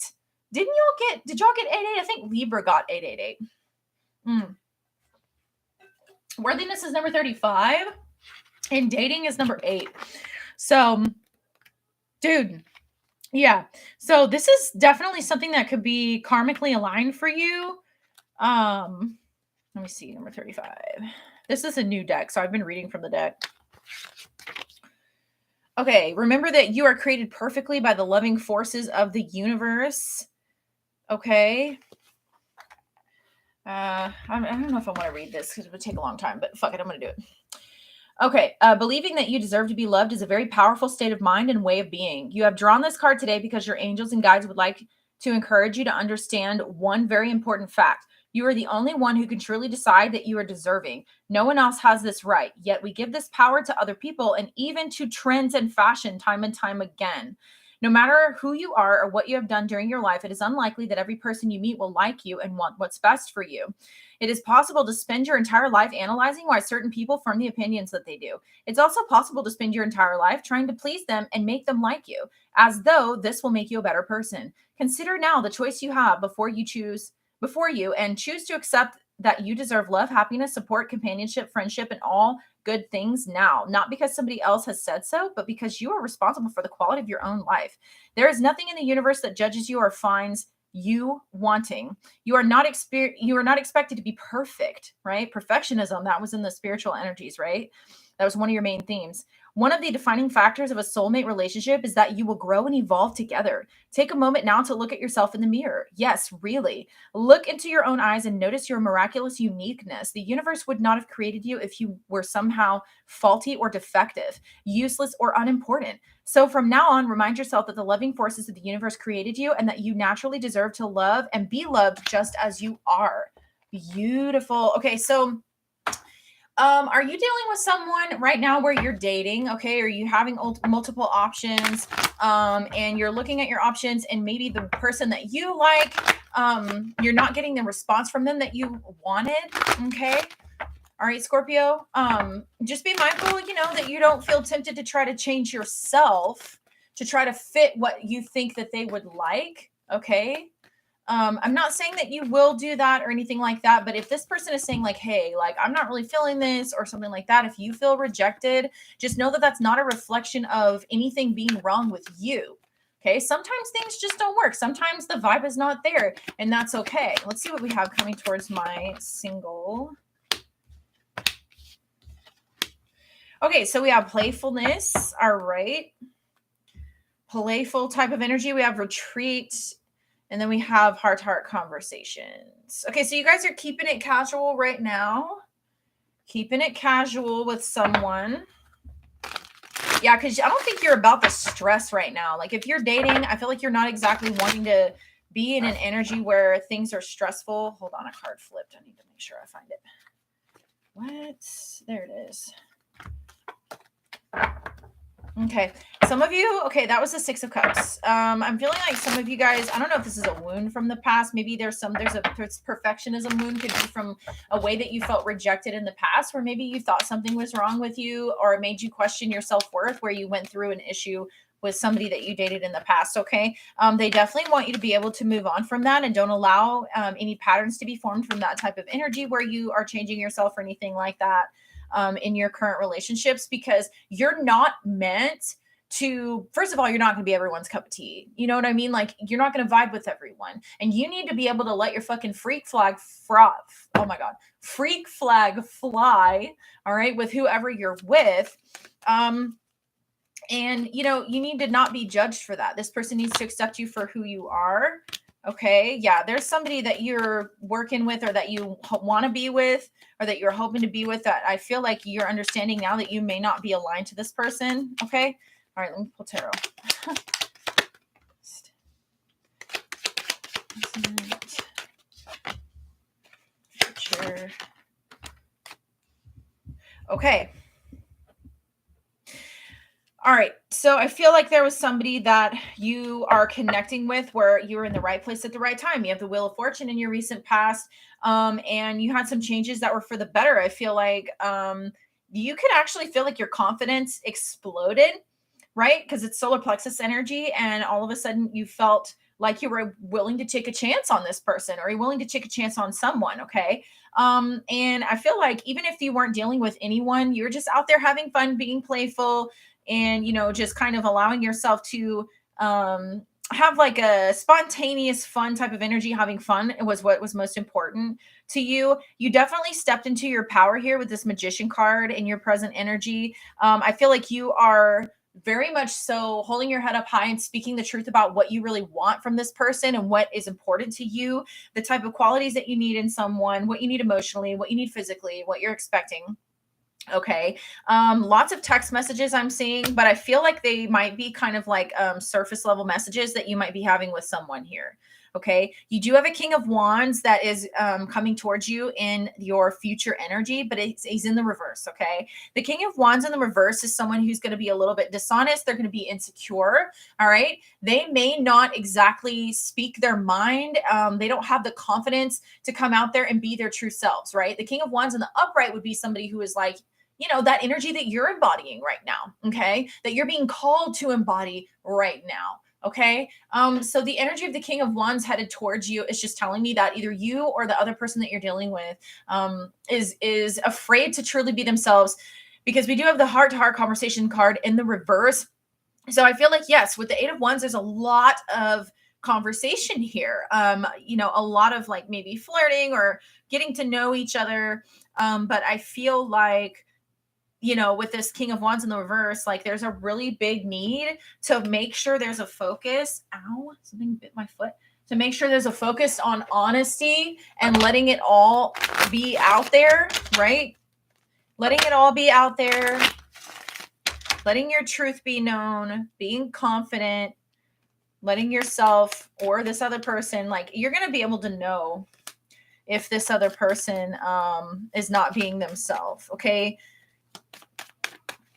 Did y'all get 8-8? I think Libra got 8-8-8. Worthiness is number 35 and dating is number 8. So, dude, yeah. So this is definitely something that could be karmically aligned for you. Let me see, number 35. This is a new deck, so I've been reading from the deck. Okay, remember that you are created perfectly by the loving forces of the universe. Okay. I don't know if I want to read this because it would take a long time, but fuck it, I'm going to do it. Okay. Believing that you deserve to be loved is a very powerful state of mind and way of being. You have drawn this card today because your angels and guides would like to encourage you to understand one very important fact. You are the only one who can truly decide that you are deserving. No one else has this right, yet we give this power to other people and even to trends and fashion time and time again. No matter who you are or what you have done during your life, it is unlikely that every person you meet will like you and want what's best for you. It is possible to spend your entire life analyzing why certain people form the opinions that they do. It's also possible to spend your entire life trying to please them and make them like you, as though this will make you a better person. Consider now the choice you have before you and choose to accept that you deserve love, happiness, support, companionship, friendship, and all good things now, not because somebody else has said so, but because you are responsible for the quality of your own life. There is nothing in the universe that judges you or finds you wanting. You are not expected to be perfect, right? Perfectionism, that was in the spiritual energies, right? That was one of your main themes. One of the defining factors of a soulmate relationship is that you will grow and evolve together. Take a moment now to look at yourself in the mirror. Yes, really. Look into your own eyes and notice your miraculous uniqueness. The universe would not have created you if you were somehow faulty or defective, useless or unimportant. So from now on, remind yourself that the loving forces of the universe created you and that you naturally deserve to love and be loved just as you are. Beautiful. Okay, so are you dealing with someone right now where you're dating? Okay. Are you having multiple options? And you're looking at your options and maybe the person that you like, you're not getting the response from them that you wanted. Okay. All right, Scorpio. Just be mindful, that you don't feel tempted to try to change yourself to try to fit what you think that they would like. Okay. I'm not saying that you will do that or anything like that, but if this person is saying like, hey, like, I'm not really feeling this or something like that, if you feel rejected, just know that that's not a reflection of anything being wrong with you. Okay. Sometimes things just don't work. Sometimes the vibe is not there and that's okay. Let's see what we have coming towards my single. Okay. So we have playfulness. All right. Playful type of energy. We have retreat. And then we have heart-to-heart conversations. Okay, so you guys are keeping it casual right now. Keeping it casual with someone. Yeah, because I don't think you're about the stress right now. Like if you're dating, I feel like you're not exactly wanting to be in an energy where things are stressful. Hold on, a card flipped. I need to make sure I find it. What? There it is. Okay. Some of you, okay, that was the 6 of Cups. I'm feeling like some of you guys, I don't know if this is a wound from the past. Maybe there's perfectionism wound, could be from a way that you felt rejected in the past, where maybe you thought something was wrong with you or it made you question your self-worth, where you went through an issue with somebody that you dated in the past. Okay. They definitely want you to be able to move on from that and don't allow any patterns to be formed from that type of energy where you are changing yourself or anything like that. In your current relationships, because you're not meant to, first of all, you're not going to be everyone's cup of tea. You know what I mean? Like you're not going to vibe with everyone and you need to be able to let your fucking freak flag fly. All right. With whoever you're with. And you need to not be judged for that. This person needs to accept you for who you are. Okay. Yeah. There's somebody that you're working with or that you want to be with or that you're hoping to be with that I feel like you're understanding now that you may not be aligned to this person. Okay. All right. Let me pull tarot. Future. Okay. All right. So I feel like there was somebody that you are connecting with where you were in the right place at the right time. You have the Wheel of Fortune in your recent past, and you had some changes that were for the better. I feel like you could actually feel like your confidence exploded, right? Because it's solar plexus energy, and all of a sudden you felt like you were willing to take a chance on this person or you're willing to take a chance on someone. Okay. And I feel like even if you weren't dealing with anyone, you're just out there having fun, being playful, and just kind of allowing yourself to have like a spontaneous fun type of energy. Having fun was what was most important to you. You definitely stepped into your power here with this Magician card in your present energy. I feel like you are very much so holding your head up high and speaking the truth about what you really want from this person and what is important to you, the type of qualities that you need in someone, what you need emotionally, what you need physically, what you're expecting. Okay. Lots of text messages I'm seeing, but I feel like they might be kind of like surface level messages that you might be having with someone here. Okay. You do have a King of Wands that is coming towards you in your future energy, but he's in the reverse. Okay. The King of Wands in the reverse is someone who's going to be a little bit dishonest. They're going to be insecure. All right. They may not exactly speak their mind. They don't have the confidence to come out there and be their true selves. Right. The King of Wands in the upright would be somebody who is like, that energy that you're embodying right now. Okay. That you're being called to embody right now. Okay. So the energy of the King of Wands headed towards you is just telling me that either you or the other person that you're dealing with is afraid to truly be themselves, because we do have the heart to heart conversation card in the reverse. So I feel like, yes, with the Eight of Wands, there's a lot of conversation here. A lot of like maybe flirting or getting to know each other. But I feel like, with this King of Wands in the reverse, like there's a really big need to make sure there's a focus. Ow, something bit my foot. To make sure there's a focus on honesty and letting it all be out there, right? Letting it all be out there, letting your truth be known, being confident, letting yourself or this other person, like you're going to be able to know if this other person is not being themselves. Okay.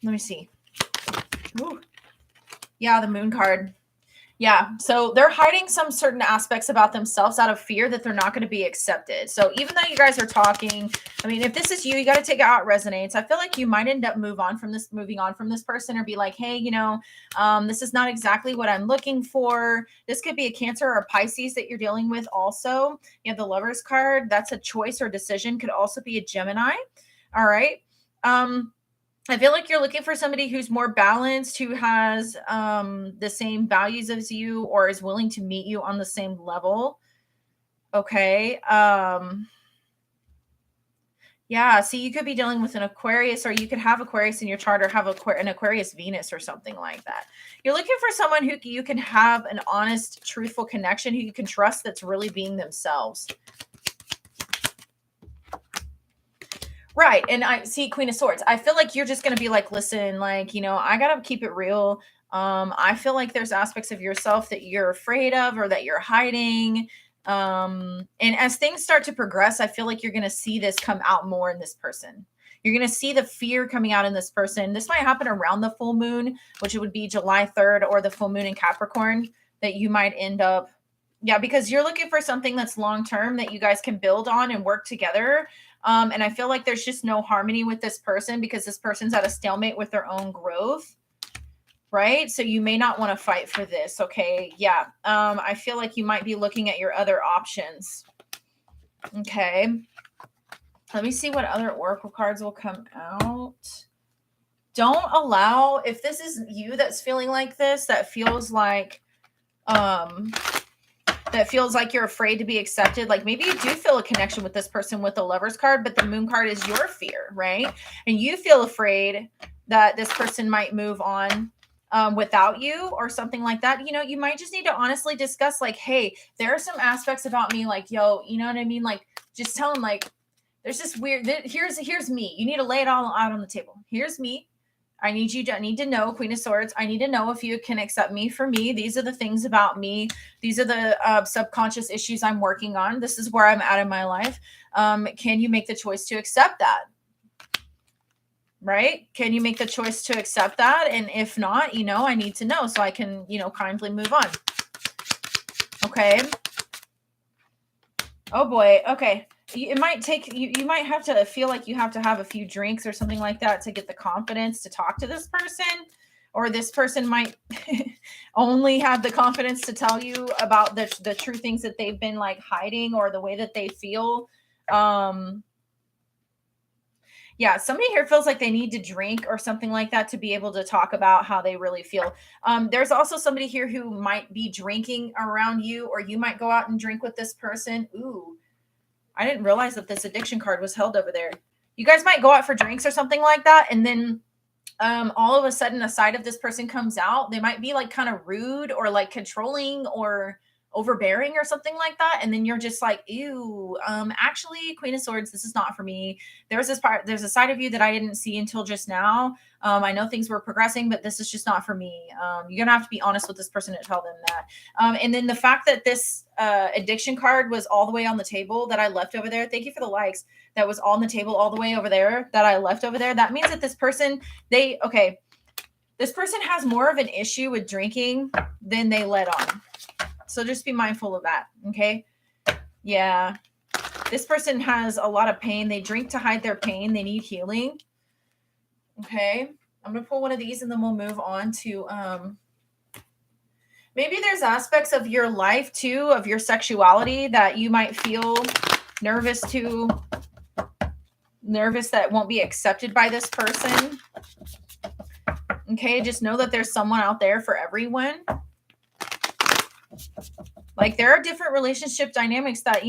Let me see. Ooh. Yeah, the Moon card. Yeah, so they're hiding some certain aspects about themselves out of fear that they're not going to be accepted. So even though you guys are talking, I mean, if this is you got to take it how it resonates. I feel like you might end up moving on from this person, or be like, hey, this is not exactly what I'm looking for. This could be a Cancer or a Pisces that you're dealing with also. You have the Lovers card. That's a choice or decision. Could also be a Gemini. All right. I feel like you're looking for somebody who's more balanced, who has the same values as you, or is willing to meet you on the same level. Okay. Yeah. See, you could be dealing with an Aquarius, or you could have Aquarius in your chart, or have an Aquarius Venus or something like that. You're looking for someone who you can have an honest, truthful connection, who you can trust, that's really being themselves. Right. And I see Queen of Swords. I feel like you're just going to be like, listen, like, I got to keep it real. I feel like there's aspects of yourself that you're afraid of or that you're hiding. And as things start to progress, I feel like you're going to see this come out more in this person. You're going to see the fear coming out in this person. This might happen around the full moon, which would be July 3rd, or the full moon in Capricorn, that you might end up. Yeah, because you're looking for something that's long-term that you guys can build on and work together. And I feel like there's just no harmony with this person because this person's at a stalemate with their own growth, right? So you may not want to fight for this. Okay. Yeah. I feel like you might be looking at your other options. Okay. Let me see what other oracle cards will come out. Don't allow, if this is you that's feeling like this, that feels like you're afraid to be accepted. Like maybe you do feel a connection with this person with the Lovers card, but the Moon card is your fear, right? And you feel afraid that this person might move on. without you or something like that, you might just need to honestly discuss like, hey, there are some aspects about me, like, yo, you know what I mean? Like, just tell them like, there's this weird, here's me. You need to lay it all out on the table. Here's me. I need to know, Queen of Swords. I need to know if you can accept me for me. These are the things about me. These are the subconscious issues I'm working on. This is where I'm at in my life. Can you make the choice to accept that? Right? Can you make the choice to accept that? And if not, I need to know so I can, kindly move on. Okay. Oh boy. Okay. It might take you might have to feel like you have to have a few drinks or something like that to get the confidence to talk to this person, or this person might only have the confidence to tell you about the true things that they've been like hiding, or the way that they feel. Yeah, somebody here feels like they need to drink or something like that to be able to talk about how they really feel. There's also somebody here who might be drinking around you, or you might go out and drink with this person. Ooh, I didn't realize that this addiction card was held over there. You guys might go out for drinks or something like that, and then all of a sudden a side of this person comes out. They might be like kind of rude or like controlling or overbearing or something like that, and then you're just like, ew, actually, Queen of Swords, this is not for me. There's a side of you that I didn't see until just now. I know things were progressing, but this is just not for me. You're gonna have to be honest with this person and tell them that. And then the fact that this addiction card was all the way on the table that I left over there, thank you for the likes, that was on the table all the way over there that I left over there, that means that this person, this person has more of an issue with drinking than they let on. So just be mindful of that. Okay. Yeah. This person has a lot of pain. They drink to hide their pain. They need healing. Okay. I'm going to pull one of these and then we'll move on to, maybe there's aspects of your life too, of your sexuality, that you might feel nervous that won't be accepted by this person. Okay. Just know that there's someone out there for everyone. Like, there are different relationship dynamics that,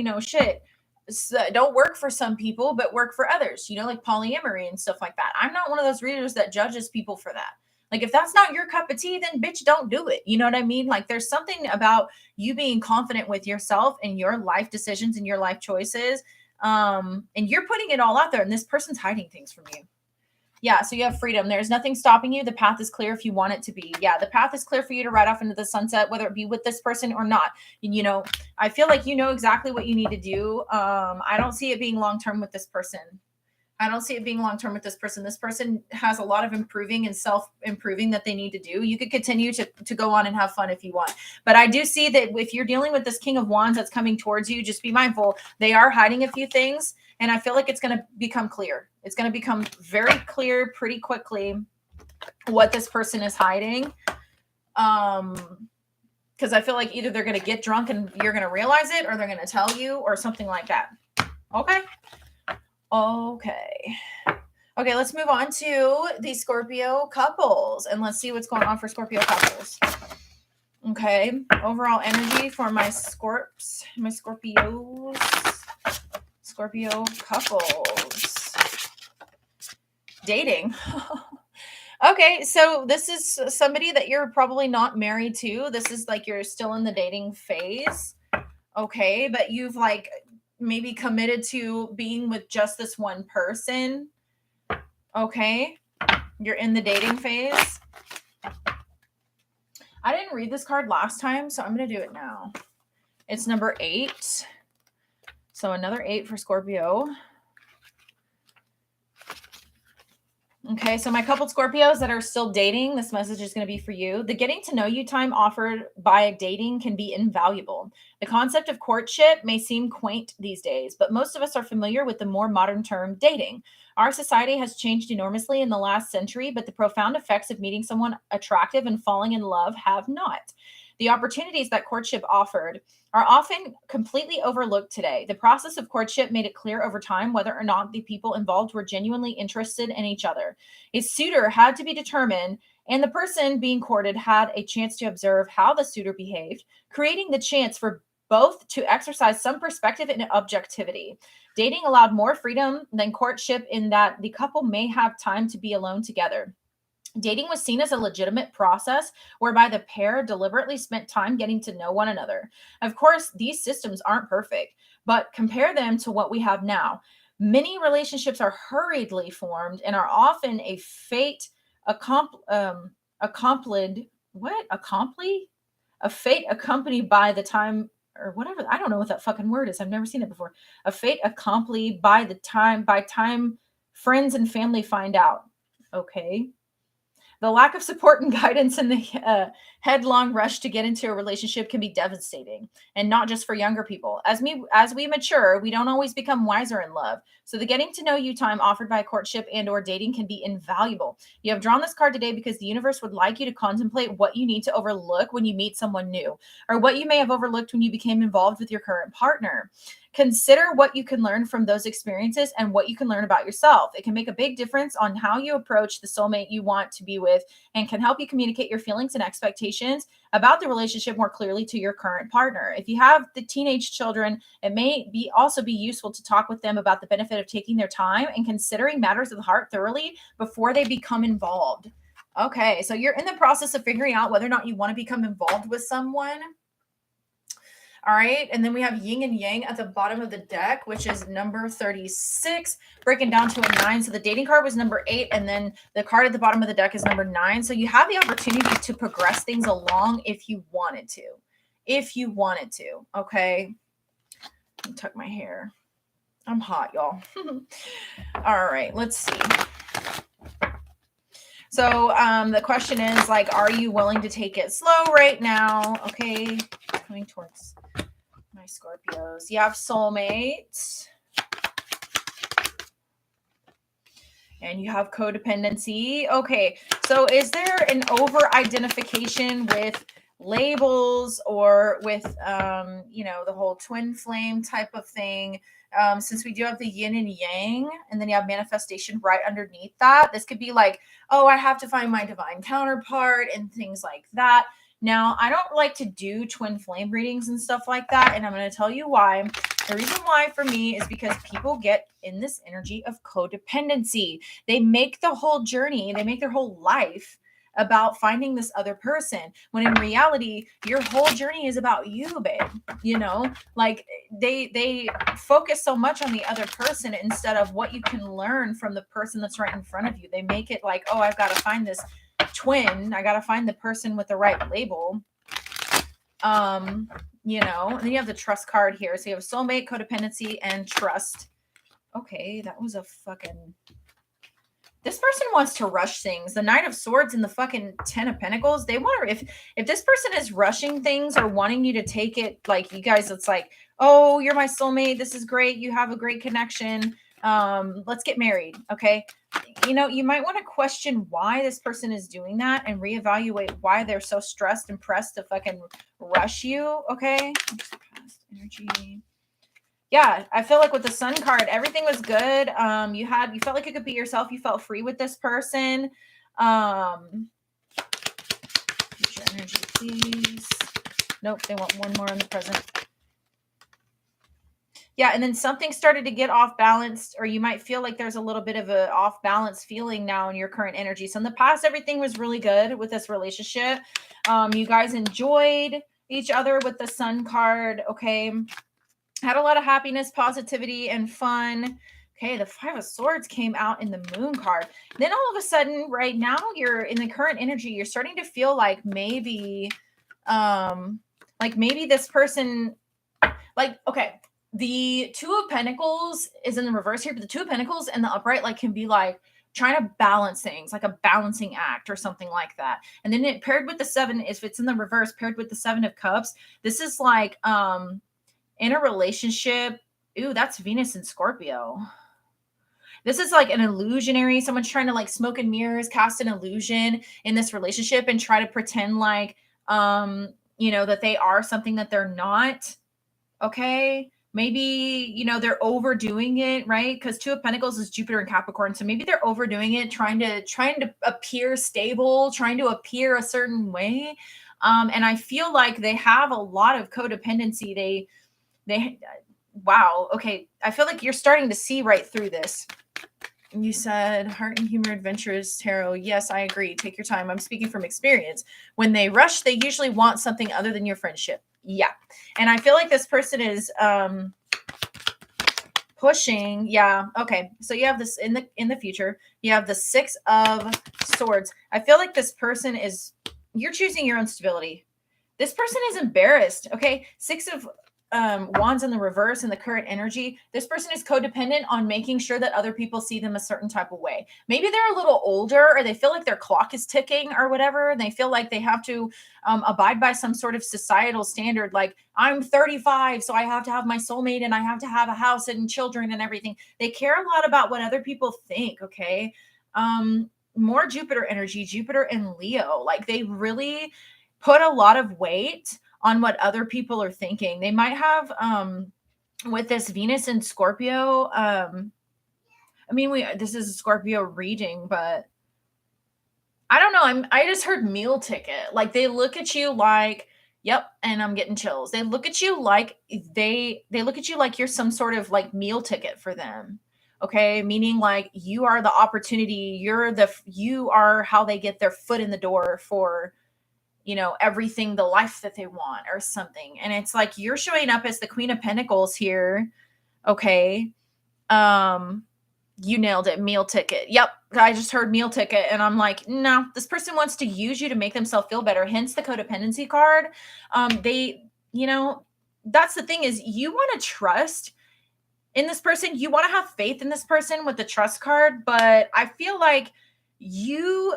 don't work for some people, but work for others, like polyamory and stuff like that. I'm not one of those readers that judges people for that. Like, if that's not your cup of tea, then bitch, don't do it. You know what I mean? Like, there's something about you being confident with yourself and your life decisions and your life choices. And you're putting it all out there, and this person's hiding things from you. Yeah, so you have freedom. There's nothing stopping you. The path is clear if you want it to be. Yeah, the path is clear for you to ride off into the sunset, whether it be with this person or not. And, I feel like you know exactly what you need to do. I don't see it being long-term with this person. This person has a lot of improving and self-improving that they need to do. You could continue to go on and have fun if you want. But I do see that if you're dealing with this King of Wands that's coming towards you, just be mindful. They are hiding a few things. And I feel like it's going to become clear. It's going to become very clear pretty quickly what this person is hiding. Because I feel like either they're going to get drunk and you're going to realize it, or they're going to tell you, or something like that. Okay. Okay, let's move on to the Scorpio couples, and let's see what's going on for Scorpio couples. Okay, overall energy for my Scorpios. Scorpio couples. Dating. Okay, so this is somebody that you're probably not married to. This is like you're still in the dating phase. Okay, but you've like maybe committed to being with just this one person. Okay, you're in the dating phase. I didn't read this card last time, so I'm going to do it now. It's number 8. So another 8 for Scorpio. Okay, so my coupled Scorpios that are still dating, this message is going to be for you. The getting to know you time offered by dating can be invaluable. The concept of courtship may seem quaint these days, but most of us are familiar with the more modern term dating. Our society has changed enormously in the last century, but the profound effects of meeting someone attractive and falling in love have not. The opportunities that courtship offered are often completely overlooked today. The process of courtship made it clear over time whether or not the people involved were genuinely interested in each other. A suitor had to be determined, and the person being courted had a chance to observe how the suitor behaved, creating the chance for both to exercise some perspective and objectivity. Dating allowed more freedom than courtship in that the couple may have time to be alone together. Dating was seen as a legitimate process whereby the pair deliberately spent time getting to know one another. Of course, these systems aren't perfect, but compare them to what we have now. Many relationships are hurriedly formed and are often a fate accomplished. What? Accompli? A fate accompanied by the time or whatever. I don't know what that fucking word is. I've never seen it before. A fate accompanied by time friends and family find out. Okay. The lack of support and guidance and the headlong rush to get into a relationship can be devastating, and not just for younger people. As we mature, we don't always become wiser in love. So the getting to know you time offered by courtship and or dating can be invaluable. You have drawn this card today because the universe would like you to contemplate what you need to overlook when you meet someone new, or what you may have overlooked when you became involved with your current partner. Consider what you can learn from those experiences and what you can learn about yourself. It can make a big difference on how you approach the soulmate you want to be with, and can help you communicate your feelings and expectations about the relationship more clearly to your current partner. If you have the teenage children, it may also be useful to talk with them about the benefit of taking their time and considering matters of the heart thoroughly before they become involved. Okay, so you're in the process of figuring out whether or not you want to become involved with someone. All right. And then we have yin and yang at the bottom of the deck, which is number 36, breaking down to a 9. So the dating card was number 8. And then the card at the bottom of the deck is number 9. So you have the opportunity to progress things along if you wanted to. If you wanted to. Okay. Let me tuck my hair. I'm hot, y'all. All right. Let's see. So the question is like, are you willing to take it slow right now? Okay. Coming towards my Scorpios. You have soulmates. And you have codependency. Okay. So is there an over-identification with labels or with, the whole twin flame type of thing? Since we do have the yin and yang, and then you have manifestation right underneath that. This could be like, oh, I have to find my divine counterpart and things like that. Now, I don't like to do twin flame readings and stuff like that, and I'm going to tell you why. The reason why for me is because people get in this energy of codependency. They make the whole journey, they make their whole life about finding this other person, when in reality, your whole journey is about you, babe. Like they focus so much on the other person instead of what you can learn from the person that's right in front of you. They make it like, oh, I've got to find this twin. I got to find the person with the right label. And then you have the trust card here. So you have soulmate, codependency, and trust. Okay, that was a fucking... This person wants to rush things. The Knight of Swords and the fucking 10 of Pentacles. They want to, if this person is rushing things or wanting you to take it, like you guys, it's like, oh, you're my soulmate. This is great. You have a great connection. Let's get married. Okay. You might want to question why this person is doing that and reevaluate why they're so stressed and pressed to fucking rush you. Okay. Past energy. Yeah, I feel like with the Sun card, everything was good. You felt like you could be yourself. You felt free with this person. Future energy, please. Nope, they want one more in the present. Yeah, and then something started to get off balance, or you might feel like there's a little bit of a off balance feeling now in your current energy. So in the past, everything was really good with this relationship. You guys enjoyed each other with the Sun card. Okay. Had a lot of happiness, positivity, and fun. Okay, the 5 of Swords came out in the Moon card. Then all of a sudden, right now, you're in the current energy. You're starting to feel like maybe this person, okay, the 2 of Pentacles is in the reverse here, but the 2 of Pentacles and the upright can be like trying to balance things, like a balancing act or something like that. And then it paired with the 7, if it's in the reverse, paired with the 7 of Cups, this is like in a relationship. Ooh, that's Venus and Scorpio. This is like an illusionary. Someone's trying to smoke and mirrors, cast an illusion in this relationship and try to pretend like, that they are something that they're not. Okay. Maybe, they're overdoing it, right? Because 2 of Pentacles is Jupiter and Capricorn. So maybe they're overdoing it, trying to appear stable, trying to appear a certain way. And I feel like they have a lot of codependency. Wow. Okay. I feel like you're starting to see right through this. You said heart and humor adventures tarot. Yes, I agree. Take your time. I'm speaking from experience. When they rush, they usually want something other than your friendship. Yeah. And I feel like this person is pushing. Yeah. Okay. So you have this in the future. You have the 6 of swords. I feel like this person is, you're choosing your own stability. This person is embarrassed. Okay. 6 of wands in the reverse and the current energy. This person is codependent on making sure that other people see them a certain type of way. Maybe they're a little older, or they feel like their clock is ticking or whatever. And they feel like they have to abide by some sort of societal standard. Like, I'm 35, so I have to have my soulmate and I have to have a house and children and everything. They care a lot about what other people think. Okay. More Jupiter energy, Jupiter and Leo. Like, they really put a lot of weight on what other people are thinking. They might have with this Venus and Scorpio. I mean, this is a Scorpio reading, but I don't know. I just heard meal ticket. Like, they look at you like, yep, and I'm getting chills. They look at you like they look at you like you're some sort of like meal ticket for them. Okay, meaning like you are the opportunity. You are how they get their foot in the door for, everything, the life that they want or something. And it's like you're showing up as the Queen of Pentacles here. Okay. You nailed it. Meal ticket. Yep. I just heard meal ticket and I'm like, no, this person wants to use you to make themselves feel better. Hence the codependency card. That's the thing, is you want to trust in this person. You want to have faith in this person with the trust card. But I feel like you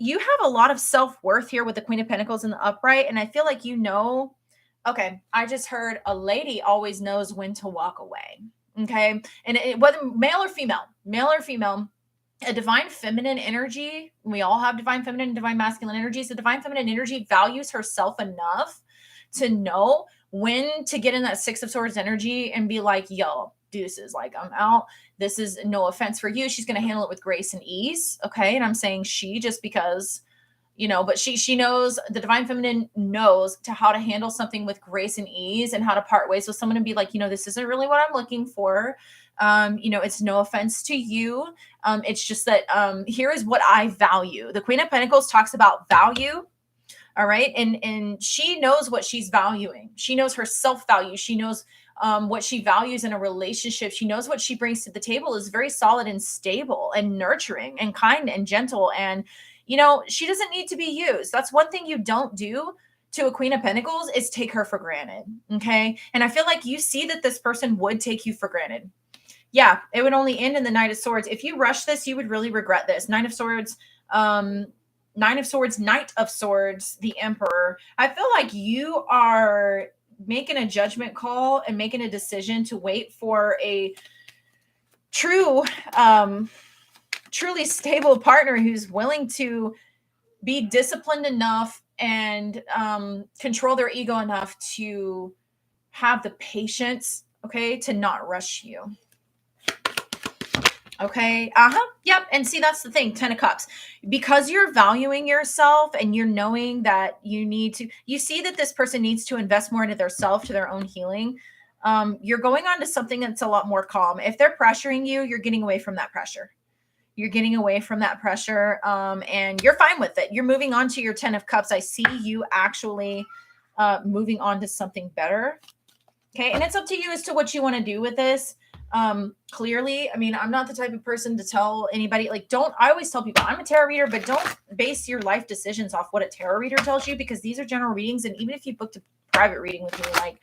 have a lot of self-worth here with the Queen of Pentacles in the upright. And I feel like, okay, I just heard a lady always knows when to walk away. Okay. And whether male or female, a divine feminine energy, we all have divine feminine and divine masculine energies. The divine feminine energy values herself enough to know when to get in that 6 of swords energy and be like, yo, deuces, like, I'm out. This is no offense for you. She's going to handle it with grace and ease. Okay. And I'm saying she, just because, but she knows, the divine feminine knows how to handle something with grace and ease, and how to part ways with someone and be like, this isn't really what I'm looking for. It's no offense to you. It's just that here is what I value. The Queen of Pentacles talks about value. All right. And she knows what she's valuing. She knows her self-value. She knows what she values in a relationship. She knows what she brings to the table is very solid and stable and nurturing and kind and gentle. And, she doesn't need to be used. That's one thing you don't do to a Queen of Pentacles, is take her for granted. Okay. And I feel like you see that this person would take you for granted. Yeah. It would only end in the Knight of Swords. If you rush this, you would really regret this. Nine of Swords, Knight of Swords, the Emperor. I feel like you are making a judgment call and making a decision to wait for a truly stable partner who's willing to be disciplined enough and control their ego enough to have the patience, okay, to not rush you. Okay. Yep. And see, that's the thing. 10 of Cups, because you're valuing yourself and you're knowing that you see that this person needs to invest more into their self, to their own healing. You're going on to something that's a lot more calm. If they're pressuring you, you're getting away from that pressure. And you're fine with it. You're moving on to your 10 of Cups. I see you actually moving on to something better. Okay. And it's up to you as to what you want to do with this. Clearly, I mean, I'm not the type of person to tell anybody, like, I always tell people I'm a tarot reader, but don't base your life decisions off what a tarot reader tells you, because these are general readings. And even if you booked a private reading with me, like,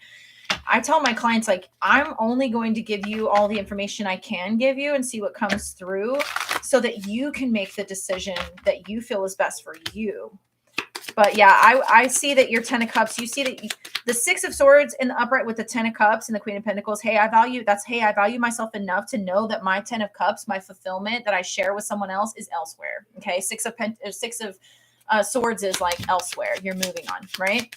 I tell my clients, like, I'm only going to give you all the information I can give you and see what comes through, so that you can make the decision that you feel is best for you. But yeah, I see that your 10 of Cups, you see that the 6 of Swords in the upright with the 10 of Cups and the Queen of Pentacles. I value myself enough to know that my 10 of Cups, my fulfillment that I share with someone else, is elsewhere. Okay. 6 of Swords is like elsewhere. You're moving on. Right.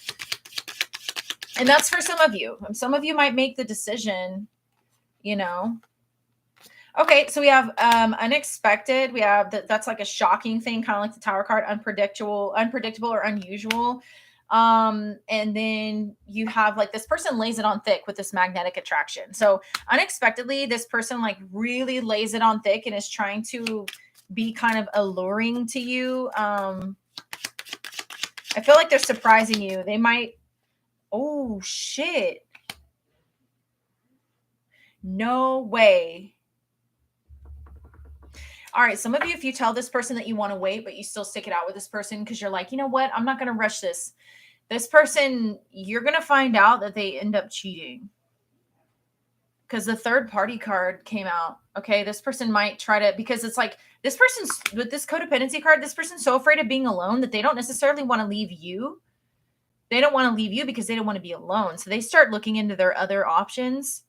And that's for some of you. Some of you might make the decision, Okay, so we have unexpected. We have that's like a shocking thing, kind of like the Tower card, unpredictable or unusual. And then you have like this person lays it on thick with this magnetic attraction. So unexpectedly, this person like really lays it on thick and is trying to be kind of alluring to you. I feel like they're surprising you. They might, oh shit. No way. All right, some of you, if you tell this person that you want to wait, but you still stick it out with this person because you're like, you know what, I'm not going to rush this. This person, you're going to find out that they end up cheating because the third party card came out. Okay, this person might try to, because it's like this person's with this codependency card, this person's so afraid of being alone that they don't necessarily want to leave you. They don't want to leave you because they don't want to be alone. So they start looking into their other options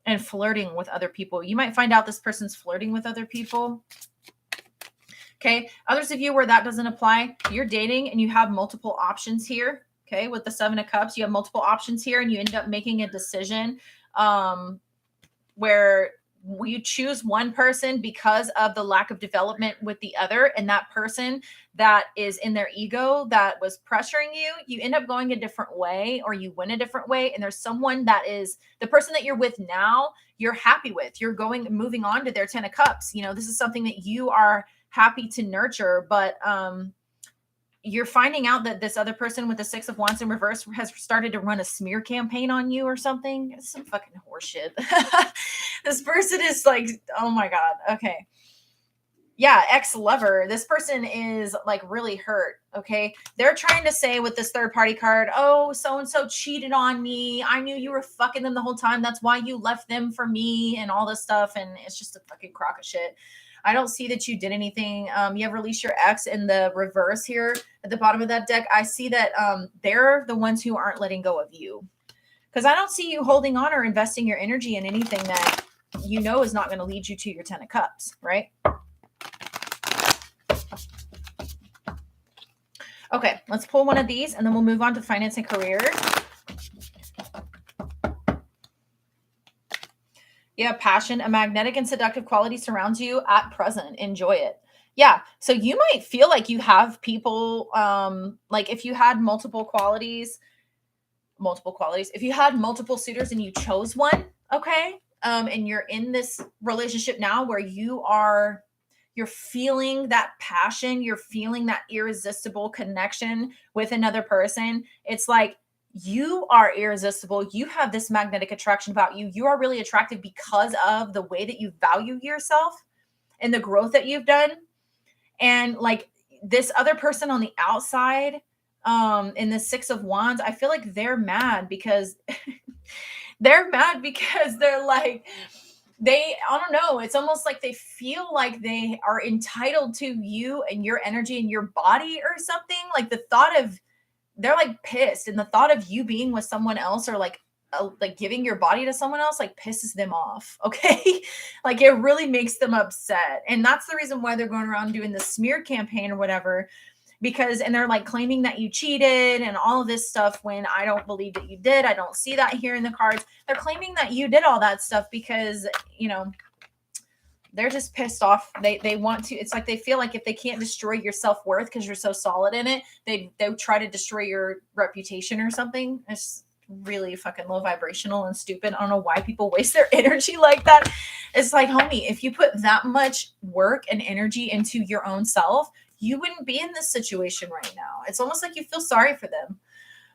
and flirting with other people. You might find out this person's flirting with other people. Okay. Others of you where that doesn't apply, you're dating and you have multiple options here. Okay. With the 7 of Cups, you have multiple options here and you end up making a decision where you choose one person because of the lack of development with the other, and that person that is in their ego that was pressuring you, you end up going a different way or you win a different way. And there's someone that is the person that you're with now, you're happy with, you're moving on to their 10 of Cups. You know, this is something that you are happy to nurture, but you're finding out that this other person with the 6 of Wands in reverse has started to run a smear campaign on you or something. It's some fucking horseshit. This person is like, oh my God. Okay. Yeah. Ex-lover. This person is like really hurt. Okay. They're trying to say with this third party card, oh, so-and-so cheated on me. I knew you were fucking them the whole time. That's why you left them for me and all this stuff. And it's just a fucking crock of shit. I don't see that you did anything. You have released your ex in the reverse here at the bottom of that deck. I see that they're the ones who aren't letting go of you. Because I don't see you holding on or investing your energy in anything that you know is not going to lead you to your 10 of Cups, right? Okay, let's pull one of these and then we'll move on to finance and career. Yeah, passion, a magnetic and seductive quality surrounds you at present. Enjoy it. Yeah, so you might feel like you have people, like if you had multiple qualities, if you had multiple suitors and you chose one, okay, and you're in this relationship now where you're feeling that passion, you're feeling that irresistible connection with another person. It's like, you are irresistible. You have this magnetic attraction about you. You are really attractive because of the way that you value yourself and the growth that you've done. And like this other person on the outside, in the 6 of Wands, I feel like they're mad because they're like, I don't know. It's almost like they feel like they are entitled to you and your energy and your body or something. Like the thought of, they're like pissed, and the thought of you being with someone else or like giving your body to someone else like pisses them off. Okay. Like it really makes them upset. And that's the reason why they're going around doing the smear campaign or whatever, and they're like claiming that you cheated and all of this stuff when I don't believe that you did. I don't see that here in the cards. They're claiming that you did all that stuff because, you know, they're just pissed off. They want to, it's like they feel like if they can't destroy your self-worth because you're so solid in it, they try to destroy your reputation or something. It's really fucking low vibrational and stupid. I don't know why people waste their energy like that. It's like, homie, if you put that much work and energy into your own self, you wouldn't be in this situation right now. It's almost like you feel sorry for them.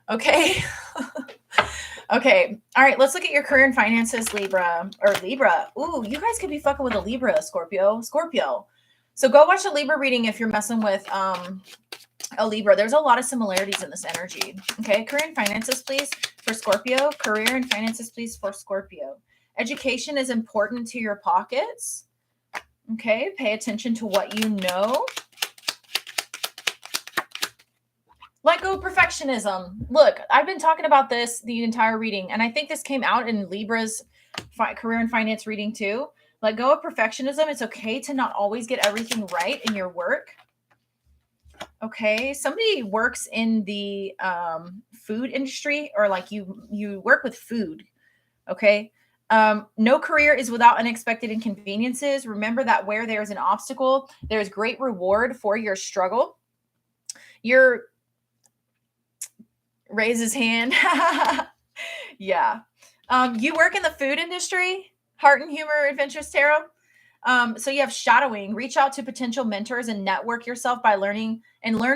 Okay. Okay. All right. Let's look at your career and finances, Libra. Ooh, you guys could be fucking with a Libra, Scorpio. So go watch a Libra reading if you're messing with a Libra. There's a lot of similarities in this energy. Okay. Career and finances, please, for Scorpio. Career and finances, please, for Scorpio. Education is important to your pockets. Okay. Pay attention to what you know. Let go of perfectionism. Look, I've been talking about this the entire reading, and I think this came out in Libra's career and finance reading too. Let go of perfectionism. It's okay to not always get everything right in your work. Okay, somebody works in the food industry, or like you work with food. Okay, no career is without unexpected inconveniences. Remember that where there is an obstacle, there is great reward for your struggle. Raise his hand. Yeah. You work in the food industry, Heart and Humor Adventures Tarot. So you have shadowing. Reach out to potential mentors and network yourself by learn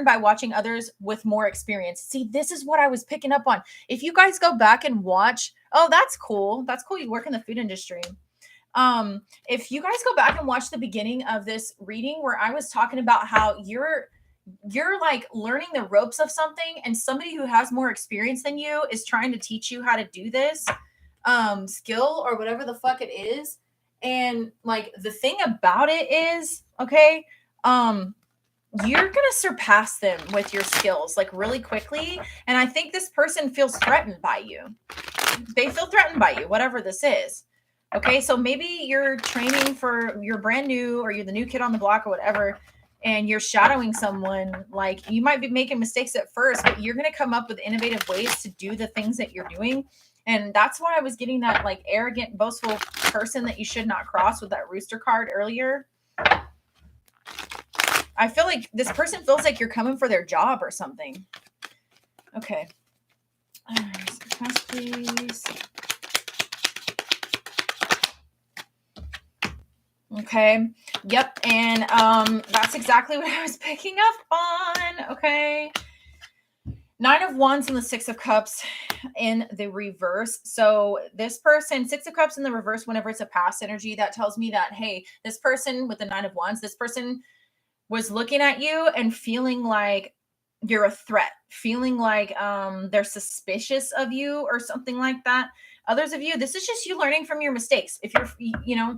by watching others with more experience. See, this is what I was picking up on. If you guys go back and watch, oh, that's cool. That's cool. You work in the food industry. If you guys go back and watch the beginning of this reading where I was talking about how you're like learning the ropes of something and somebody who has more experience than you is trying to teach you how to do this skill or whatever the fuck it is. And like the thing about it is, okay, you're gonna surpass them with your skills like really quickly. And I think this person feels threatened by you. They feel threatened by you, whatever this is. Okay, so maybe you're training for, you're brand new or you're the new kid on the block or whatever, and you're shadowing someone. Like you might be making mistakes at first, but you're going to come up with innovative ways to do the things that you're doing. And that's why I was getting that like arrogant, boastful person that you should not cross with that rooster card earlier. I feel like this person feels like you're coming for their job or something. Okay. Pass, please. Okay. Yep. And that's exactly what I was picking up on. Okay. 9 of Wands and the 6 of Cups in the reverse. So this person, 6 of Cups in the reverse, whenever it's a past energy, that tells me that, hey, this person with the 9 of Wands, this person was looking at you and feeling like you're a threat, feeling like they're suspicious of you or something like that. Others of you, this is just you learning from your mistakes. If you're,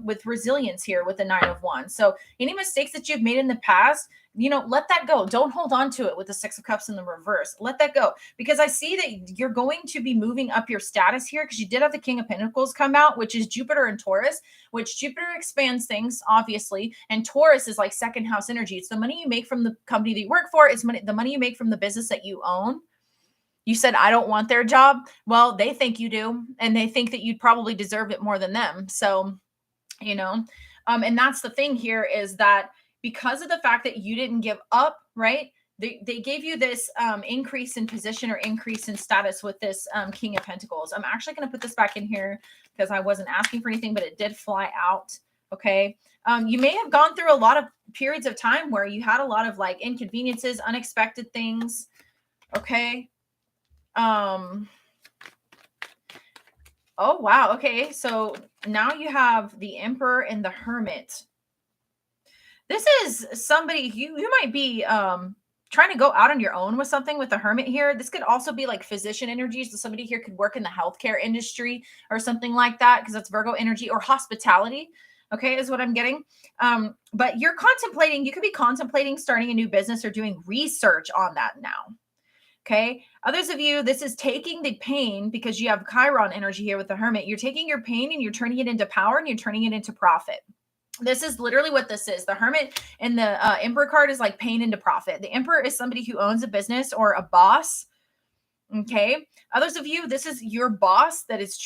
with resilience here with the 9 of Wands. So any mistakes that you've made in the past, let that go. Don't hold on to it with the 6 of Cups in the reverse. Let that go. Because I see that you're going to be moving up your status here because you did have the King of Pentacles come out, which is Jupiter and Taurus, which Jupiter expands things, obviously. And Taurus is like second house energy. It's the money you make from the company that you work for. It's the money you make from the business that you own. You said, I don't want their job. Well, they think you do. And they think that you'd probably deserve it more than them. So, and that's the thing here is that because of the fact that you didn't give up, right? They gave you this increase in position or increase in status with this King of Pentacles. I'm actually going to put this back in here because I wasn't asking for anything, but it did fly out. Okay. You may have gone through a lot of periods of time where you had a lot of like inconveniences, unexpected things. Okay. Oh, wow. Okay. So now you have the Emperor and the Hermit. This is somebody you might be trying to go out on your own with something with the Hermit here. This could also be like physician energy. So somebody here could work in the healthcare industry or something like that because that's Virgo energy, or hospitality. Okay, is what I'm getting. But you could be contemplating starting a new business or doing research on that now. Okay. Others of you, this is taking the pain because you have Chiron energy here with the Hermit. You're taking your pain and you're turning it into power and you're turning it into profit. This is literally what this is. The Hermit and the Emperor card is like pain into profit. The Emperor is somebody who owns a business or a boss. Okay. Others of you, this is your boss that is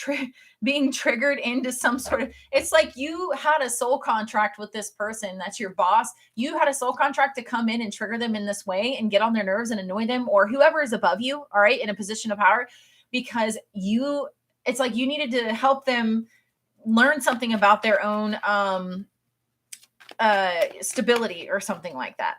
being triggered into some sort of, it's like you had a soul contract with this person. That's your boss. You had a soul contract to come in and trigger them in this way and get on their nerves and annoy them, or whoever is above you. All right. In a position of power, because it's like you needed to help them learn something about their own stability or something like that.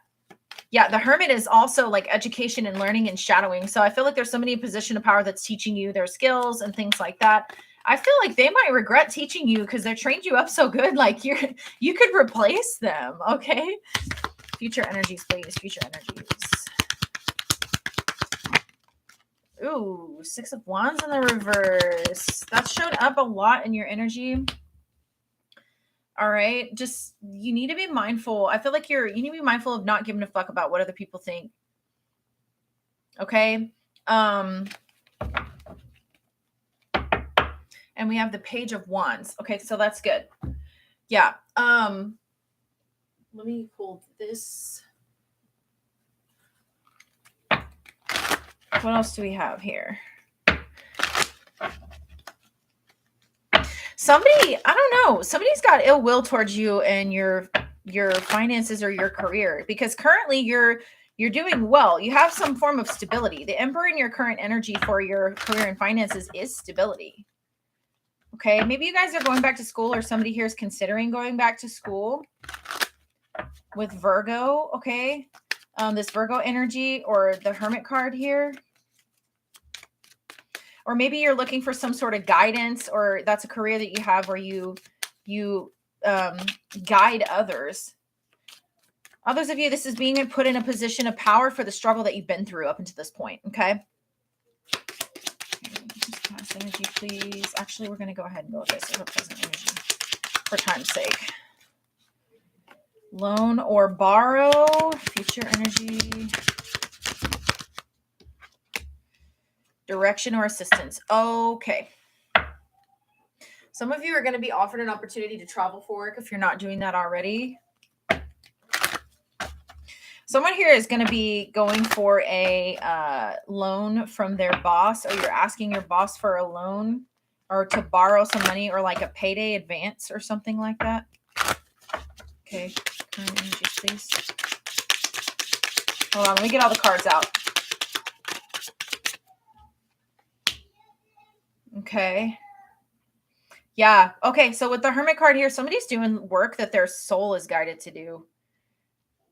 Yeah, the Hermit is also like education and learning and shadowing. So I feel like there's somebody in position of power that's teaching you their skills and things like that. I feel like they might regret teaching you because they trained you up so good. Like you could replace them. Okay. Future energies, please. Future energies. Ooh, 6 of Wands in the reverse. That showed up a lot in your energy. All right. Just, you need to be mindful. I feel like you need to be mindful of not giving a fuck about what other people think. Okay. And we have the Page of Wands. Okay. So that's good. Yeah. Let me pull this. What else do we have here? Somebody, I don't know, somebody's got ill will towards you and your finances or your career, because currently you're You're doing well. You have some form of stability. The Emperor in your current energy for your career and finances is stability. Okay, maybe you guys are going back to school, or somebody here is considering going back to school with Virgo. Okay, this Virgo energy, or the Hermit card here. Or maybe you're looking for some sort of guidance, or that's a career that you have where you guide others. Others of you, this is being put in a position of power for the struggle that you've been through up until this point. Okay. Just past energy, please. Actually, we're going to go ahead and go with this as a present energy for time's sake. Loan or borrow, future energy, direction or assistance. Okay. Some of you are going to be offered an opportunity to travel for work if you're not doing that already. Someone here is going to be going for a loan from their boss, or you're asking your boss for a loan or to borrow some money, or like a payday advance or something like that. Okay, current energy, please. Hold on, let me get all the cards out. Okay. Yeah, okay, so with the Hermit card here, somebody's doing work that their soul is guided to do.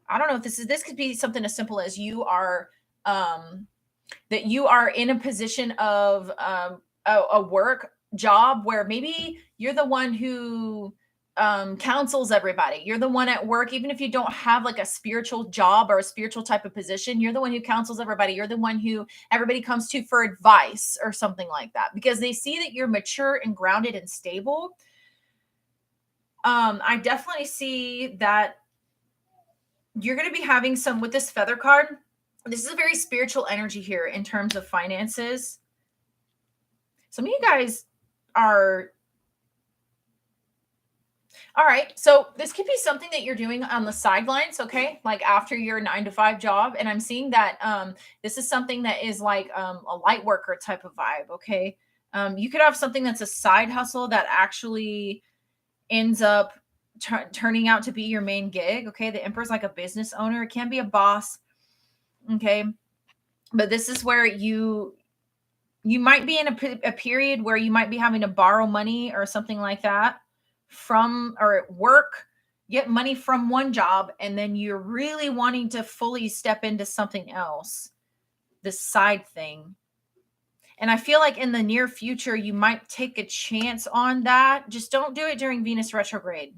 I don't know if this could be something as simple as you are that you are in a position of a work job where maybe you're the one who counsels everybody. You're the one at work, even if you don't have like a spiritual job or a spiritual type of position, you're the one who counsels everybody. You're the one who everybody comes to for advice or something like that, because they see that you're mature and grounded and stable. I definitely see that you're going to be having some with this feather card. This is a very spiritual energy here in terms of finances. Some of you guys are, all right. So this could be something that you're doing on the sidelines. Okay. Like after your 9-to-5 job. And I'm seeing that this is something that is like a light worker type of vibe. Okay. You could have something that's a side hustle that actually ends up turning out to be your main gig. Okay. The Emperor's like a business owner. It can be a boss. Okay. But this is where you might be in a period where you might be having to borrow money or something like that from, or work, get money from one job, and then you're really wanting to fully step into something else, this side thing. And I feel like in the near future, you might take a chance on that. Just don't do it during Venus retrograde.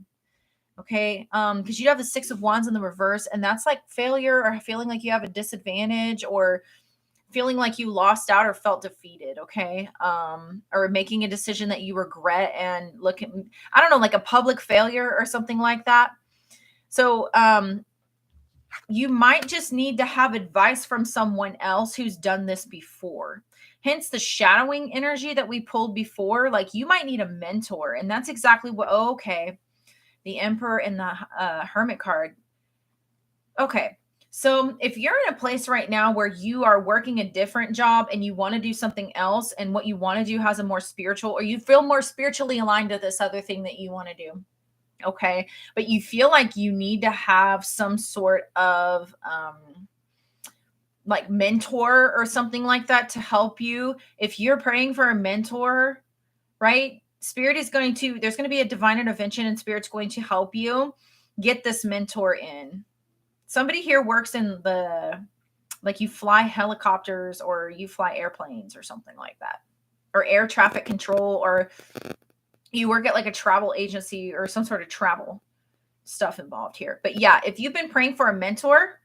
Okay. Because you have the 6 of Wands in the reverse, and that's like failure, or feeling like you have a disadvantage, or feeling like you lost out or felt defeated. Okay. Or making a decision that you regret, and looking, I don't know, like a public failure or something like that. So, you might just need to have advice from someone else who's done this before. Hence the shadowing energy that we pulled before. Like you might need a mentor, and that's exactly what, okay. The Emperor and the Hermit card. Okay. So if you're in a place right now where you are working a different job and you want to do something else, and what you want to do has a more spiritual, or you feel more spiritually aligned to this other thing that you want to do. Okay. But you feel like you need to have some sort of like mentor or something like that to help you. If you're praying for a mentor, right? Spirit is going to, there's going to be a divine intervention, and Spirit's going to help you get this mentor in. Somebody here works in the, like you fly helicopters, or you fly airplanes or something like that, or air traffic control, or you work at like a travel agency or some sort of travel stuff involved here. But yeah, if you've been praying for a mentor,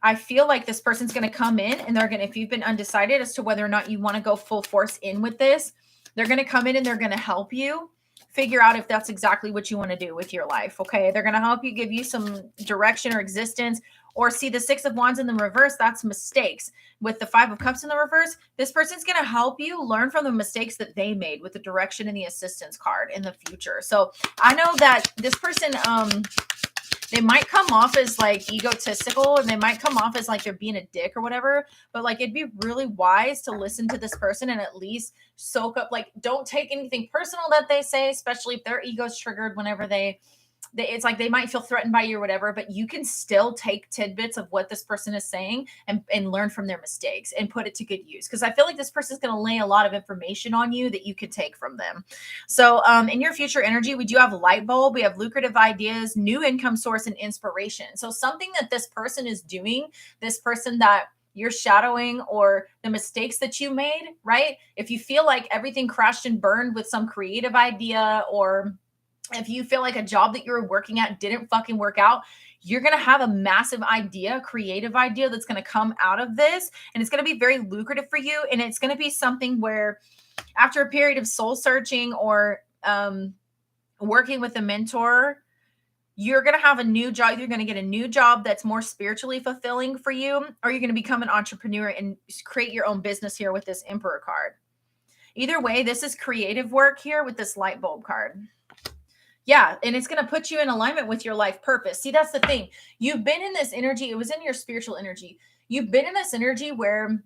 I feel like this person's going to come in, and they're going to, if you've been undecided as to whether or not you want to go full force in with this, they're going to come in and they're going to help you figure out if that's exactly what you want to do with your life. Okay. They're going to help you, give you some direction or existence. Or see the 6 of Wands in the reverse, that's mistakes. With the 5 of Cups in the reverse, this person's going to help you learn from the mistakes that they made with the direction and the assistance card in the future. So I know that this person, they might come off as like egotistical, and they might come off as like they're being a dick or whatever, but like it'd be really wise to listen to this person and at least soak up, like don't take anything personal that they say, especially if their ego's triggered whenever they it's like they might feel threatened by you or whatever, but you can still take tidbits of what this person is saying and learn from their mistakes and put it to good use. Because I feel like this person is going to lay a lot of information on you that you could take from them. So in your future energy, we do have light bulb, we have lucrative ideas, new income source, and inspiration. So something that this person is doing, this person that you're shadowing, or the mistakes that you made, right? If you feel like everything crashed and burned with some creative idea, or if you feel like a job that you were working at didn't fucking work out, you're going to have a massive idea, creative idea that's going to come out of this. And it's going to be very lucrative for you. And it's going to be something where after a period of soul searching or working with a mentor, you're going to have a new job. You're going to get a new job that's more spiritually fulfilling for you, or you're going to become an entrepreneur and create your own business here with this Emperor card. Either way, this is creative work here with this light bulb card. Yeah, and it's going to put you in alignment with your life purpose. See, that's the thing. You've been in this energy. It was in your spiritual energy. You've been in this energy where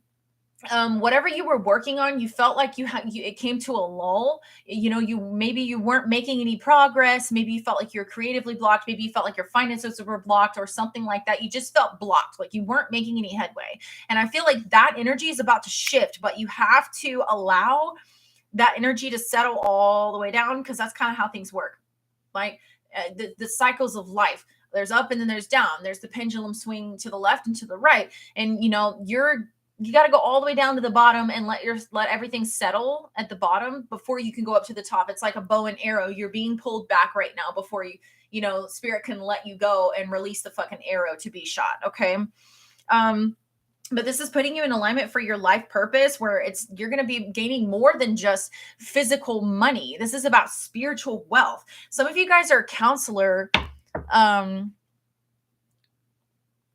whatever you were working on, you felt like it came to a lull. You know, you weren't making any progress. Maybe you felt like you're creatively blocked. Maybe you felt like your finances were blocked or something like that. You just felt blocked, like you weren't making any headway. And I feel like that energy is about to shift, but you have to allow that energy to settle all the way down, because that's kind of how things work. Like the cycles of life. There's up and then there's down. There's the pendulum swing to the left and to the right. And, you know, you got to go all the way down to the bottom and let everything settle at the bottom before you can go up to the top. It's like a bow and arrow. You're being pulled back right now before spirit can let you go and release the fucking arrow to be shot. Okay. But this is putting you in alignment for your life purpose, where you're going to be gaining more than just physical money. This is about spiritual wealth. Some of you guys are a counselor.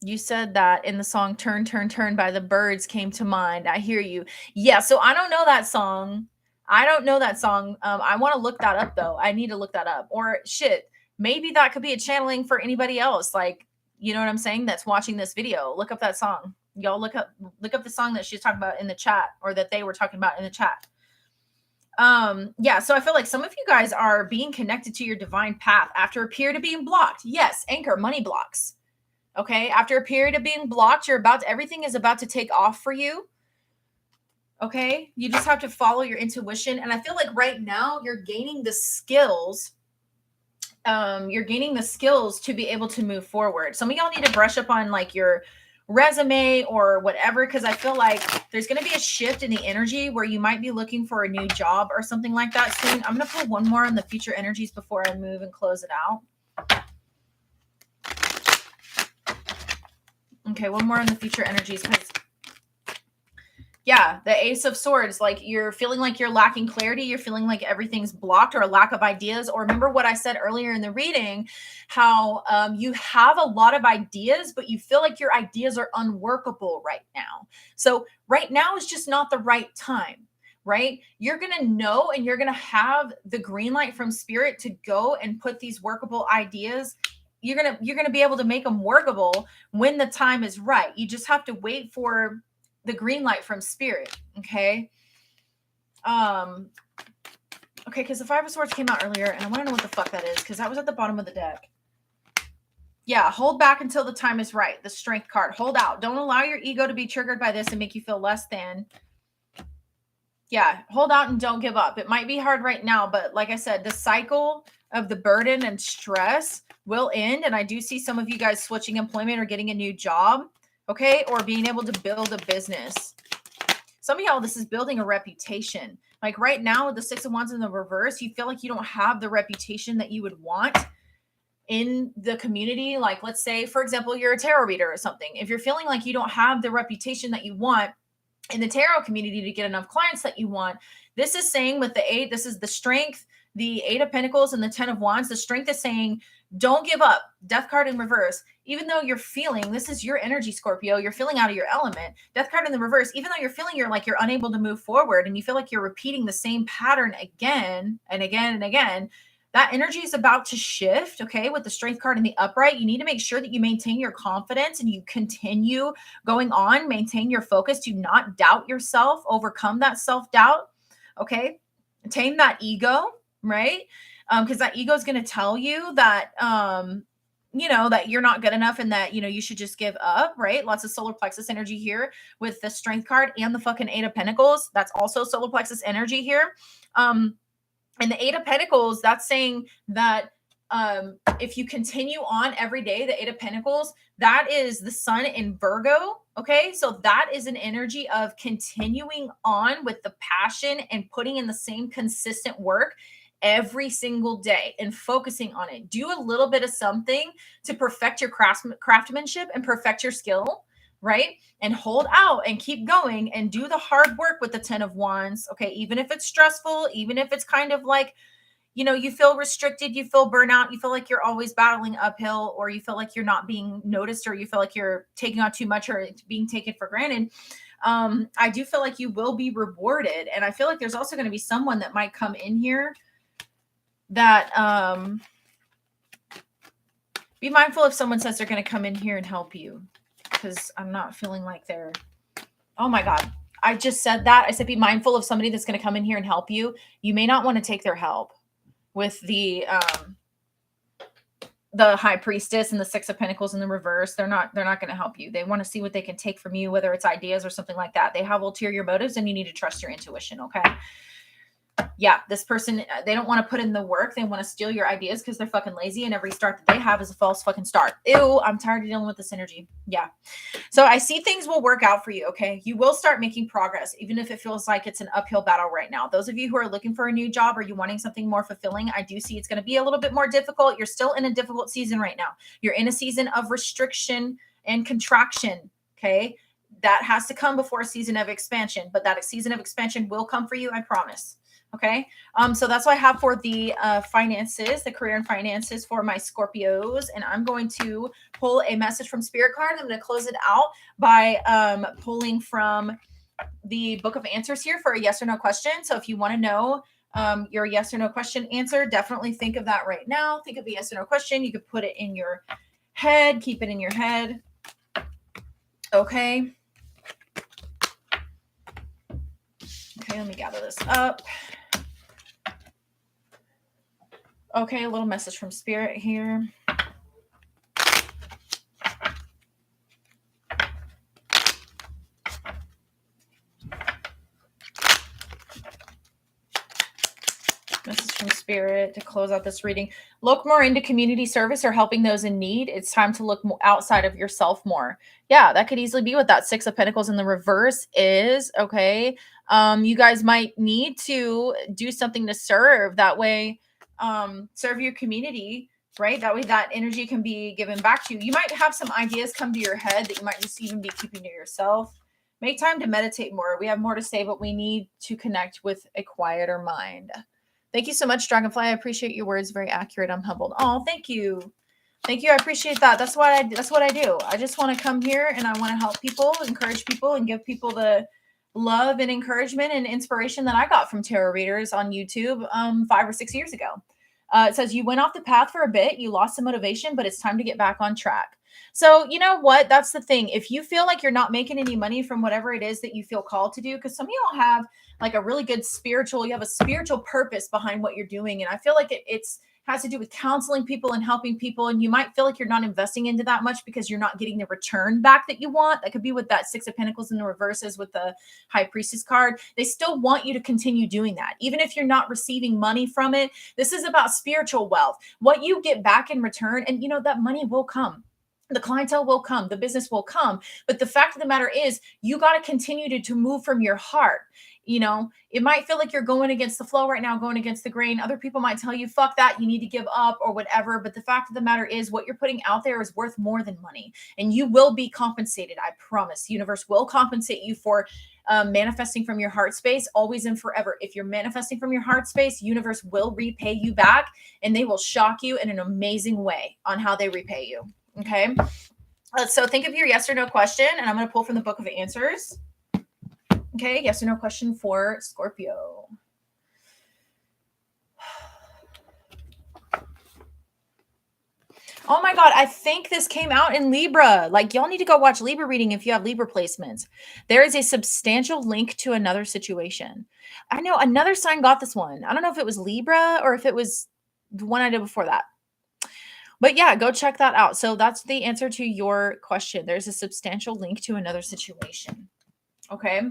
You said that in the song Turn, Turn, Turn by the Byrds came to mind. I hear you. Yeah, so I don't know that song. I want to look that up, though. I need to look that up. Or shit, maybe that could be a channeling for anybody else. Like, you know what I'm saying? That's watching this video. Look up that song. Y'all look up the song that she's talking about in the chat, or that they were talking about in the chat. Yeah, so I feel like some of you guys are being connected to your divine path after a period of being blocked. Yes, anchor, money blocks. Okay, after a period of being blocked, everything is about to take off for you. Okay, you just have to follow your intuition. And I feel like right now you're gaining the skills. You're gaining the skills to be able to move forward. Some of y'all need to brush up on like your resume or whatever, because I feel like there's going to be a shift in the energy where you might be looking for a new job or something like that soon. I'm going to pull one more on the future energies before I move and close it out. Okay, one more on the future energies, because yeah, the Ace of Swords, like you're feeling like you're lacking clarity. You're feeling like everything's blocked, or a lack of ideas. Or remember what I said earlier in the reading, how you have a lot of ideas, but you feel like your ideas are unworkable right now. So right now is just not the right time, right? You're going to know, and you're going to have the green light from spirit to go and put these workable ideas. You're going to be able to make them workable when the time is right. You just have to wait for the green light from spirit. Okay. Okay. Cause the Five of Swords came out earlier, and I want to know what the fuck that is, cause that was at the bottom of the deck. Yeah. Hold back until the time is right. The Strength card. Hold out. Don't allow your ego to be triggered by this and make you feel less than. Yeah. Hold out and don't give up. It might be hard right now, but like I said, the cycle of the burden and stress will end. And I do see some of you guys switching employment or getting a new job. Okay. Or being able to build a business. Some of y'all, this is building a reputation. Like right now with the Six of Wands in the reverse, you feel like you don't have the reputation that you would want in the community. Like, let's say, for example, you're a tarot reader or something. If you're feeling like you don't have the reputation that you want in the tarot community to get enough clients that you want, this is saying with the 8, this is the Strength, the 8 of Pentacles and the 10 of Wands. The Strength is saying, don't give up. Death card in reverse. Even though you're feeling, this is your energy, Scorpio, you're feeling out of your element. Death card in the reverse. Even though you're feeling you're unable to move forward, and you feel like you're repeating the same pattern again and again and again, that energy is about to shift. Okay. With the Strength card in the upright, you need to make sure that you maintain your confidence and you continue going on, maintain your focus. Do not doubt yourself, overcome that self-doubt. Okay. Tame that ego. right? Because that ego is going to tell you that, that you're not good enough and that, you should just give up, right? Lots of solar plexus energy here with the strength card and the fucking Eight of Pentacles. That's also solar plexus energy here. And the Eight of Pentacles, that's saying that if you continue on every day, the Eight of Pentacles, that is the sun in Virgo. Okay. So that is an energy of continuing on with the passion and putting in the same consistent work every single day and focusing on it. Do a little bit of something to perfect your craftsmanship and perfect your skill, right? And hold out and keep going and do the hard work with the 10 of Wands. Okay. Even if it's stressful, even if it's kind of like, you feel restricted, you feel burnout, you feel like you're always battling uphill, or you feel like you're not being noticed, or you feel like you're taking on too much or it's being taken for granted. I do feel like you will be rewarded. And I feel like there's also going to be someone that might come in here that, be mindful if someone says they're going to come in here and help you, because I'm not feeling like they're, oh my God, I just said that. I said, be mindful of somebody that's going to come in here and help you. You may not want to take their help. With the High Priestess and the Six of Pentacles in the reverse, they're not going to help you. They want to see what they can take from you, whether it's ideas or something like that. They have ulterior motives, and you need to trust your intuition. Okay. Yeah, this person, they don't want to put in the work. They want to steal your ideas because they're fucking lazy, and every start that they have is a false fucking start. Ew, I'm tired of dealing with this energy. Yeah. So I see things will work out for you, okay? You will start making progress, even if it feels like it's an uphill battle right now. Those of you who are looking for a new job or you wanting something more fulfilling, I do see it's going to be a little bit more difficult. You're still in a difficult season right now. You're in a season of restriction and contraction, okay? That has to come before a season of expansion, but that season of expansion will come for you, I promise. Okay. So that's what I have for the finances, the career and finances for my Scorpios. And I'm going to pull a message from Spirit card. I'm going to close it out by pulling from the Book of Answers here for a yes or no question. So if you want to know your yes or no question answer, definitely think of that right now. Think of a yes or no question. You could put it in your head, keep it in your head. Okay. Okay, let me gather this up. Okay, a little message from Spirit here. Message from Spirit to close out this reading. Look more into community service or helping those in need. It's time to look outside of yourself more. Yeah, that could easily be what that Six of Pentacles in the reverse is. Okay. You guys might need to do something to serve. That way, serve your community, right? That way that energy can be given back to you. You might have some ideas come to your head that you might just even be keeping to yourself. Make time to meditate more. We have more to say, but we need to connect with a quieter mind. Thank you so much, Dragonfly. I appreciate your words. Very accurate. I'm humbled. Oh, thank you. Thank you. I appreciate that. That's what I do. I just want to come here and I want to help people, encourage people, and give people the love and encouragement and inspiration that I got from tarot readers on YouTube 5 or 6 years ago. It says you went off the path for a bit, you lost some motivation, but it's time to get back on track. So you know what? That's the thing. If you feel like you're not making any money from whatever it is that you feel called to do, because some of y'all have like a really good you have a spiritual purpose behind what you're doing. And I feel like it's has to do with counseling people and helping people. And you might feel like you're not investing into that much because you're not getting the return back that you want. That could be with that Six of Pentacles in the reverses with the High Priestess card. They still want you to continue doing that. Even if you're not receiving money from it, this is about spiritual wealth. What you get back in return, and that money will come. The clientele will come, the business will come. But the fact of the matter is you got to continue to move from your heart. It might feel like you're going against the flow right now, going against the grain. Other people might tell you, fuck that, you need to give up or whatever. But the fact of the matter is what you're putting out there is worth more than money. And you will be compensated. I promise. The universe will compensate you for manifesting from your heart space always and forever. If you're manifesting from your heart space, universe will repay you back, and they will shock you in an amazing way on how they repay you. Okay. So think of your yes or no question, and I'm going to pull from the Book of Answers. Okay. Yes or no question for Scorpio. Oh my God, I think this came out in Libra. Like, y'all need to go watch Libra reading if you have Libra placements. There is a substantial link to another situation. I know another sign got this one. I don't know if it was Libra or if it was the one I did before that. But yeah, go check that out. So that's the answer to your question. There's a substantial link to another situation. Okay.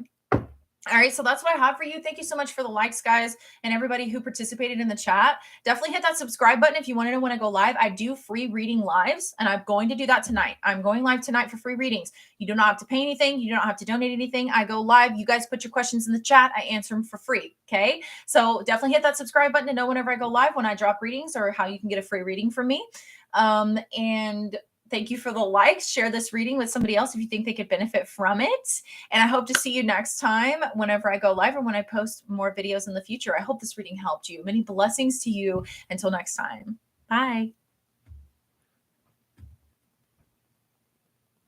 All right, so that's what I have for you. Thank you so much for the likes, guys, and everybody who participated in the chat. Definitely hit that subscribe button if you want to know when I go live. I do free reading lives, and I'm going to do that tonight. I'm going live tonight for free readings. You do not have to pay anything. You don't have to donate anything. I go live. You guys put your questions in the chat. I answer them for free, okay? So definitely hit that subscribe button to know whenever I go live, when I drop readings, or how you can get a free reading from me. And thank you for the likes. Share this reading with somebody else if you think they could benefit from it. And I hope to see you next time whenever I go live or when I post more videos in the future. I hope this reading helped you. Many blessings to you. Until next time. Bye.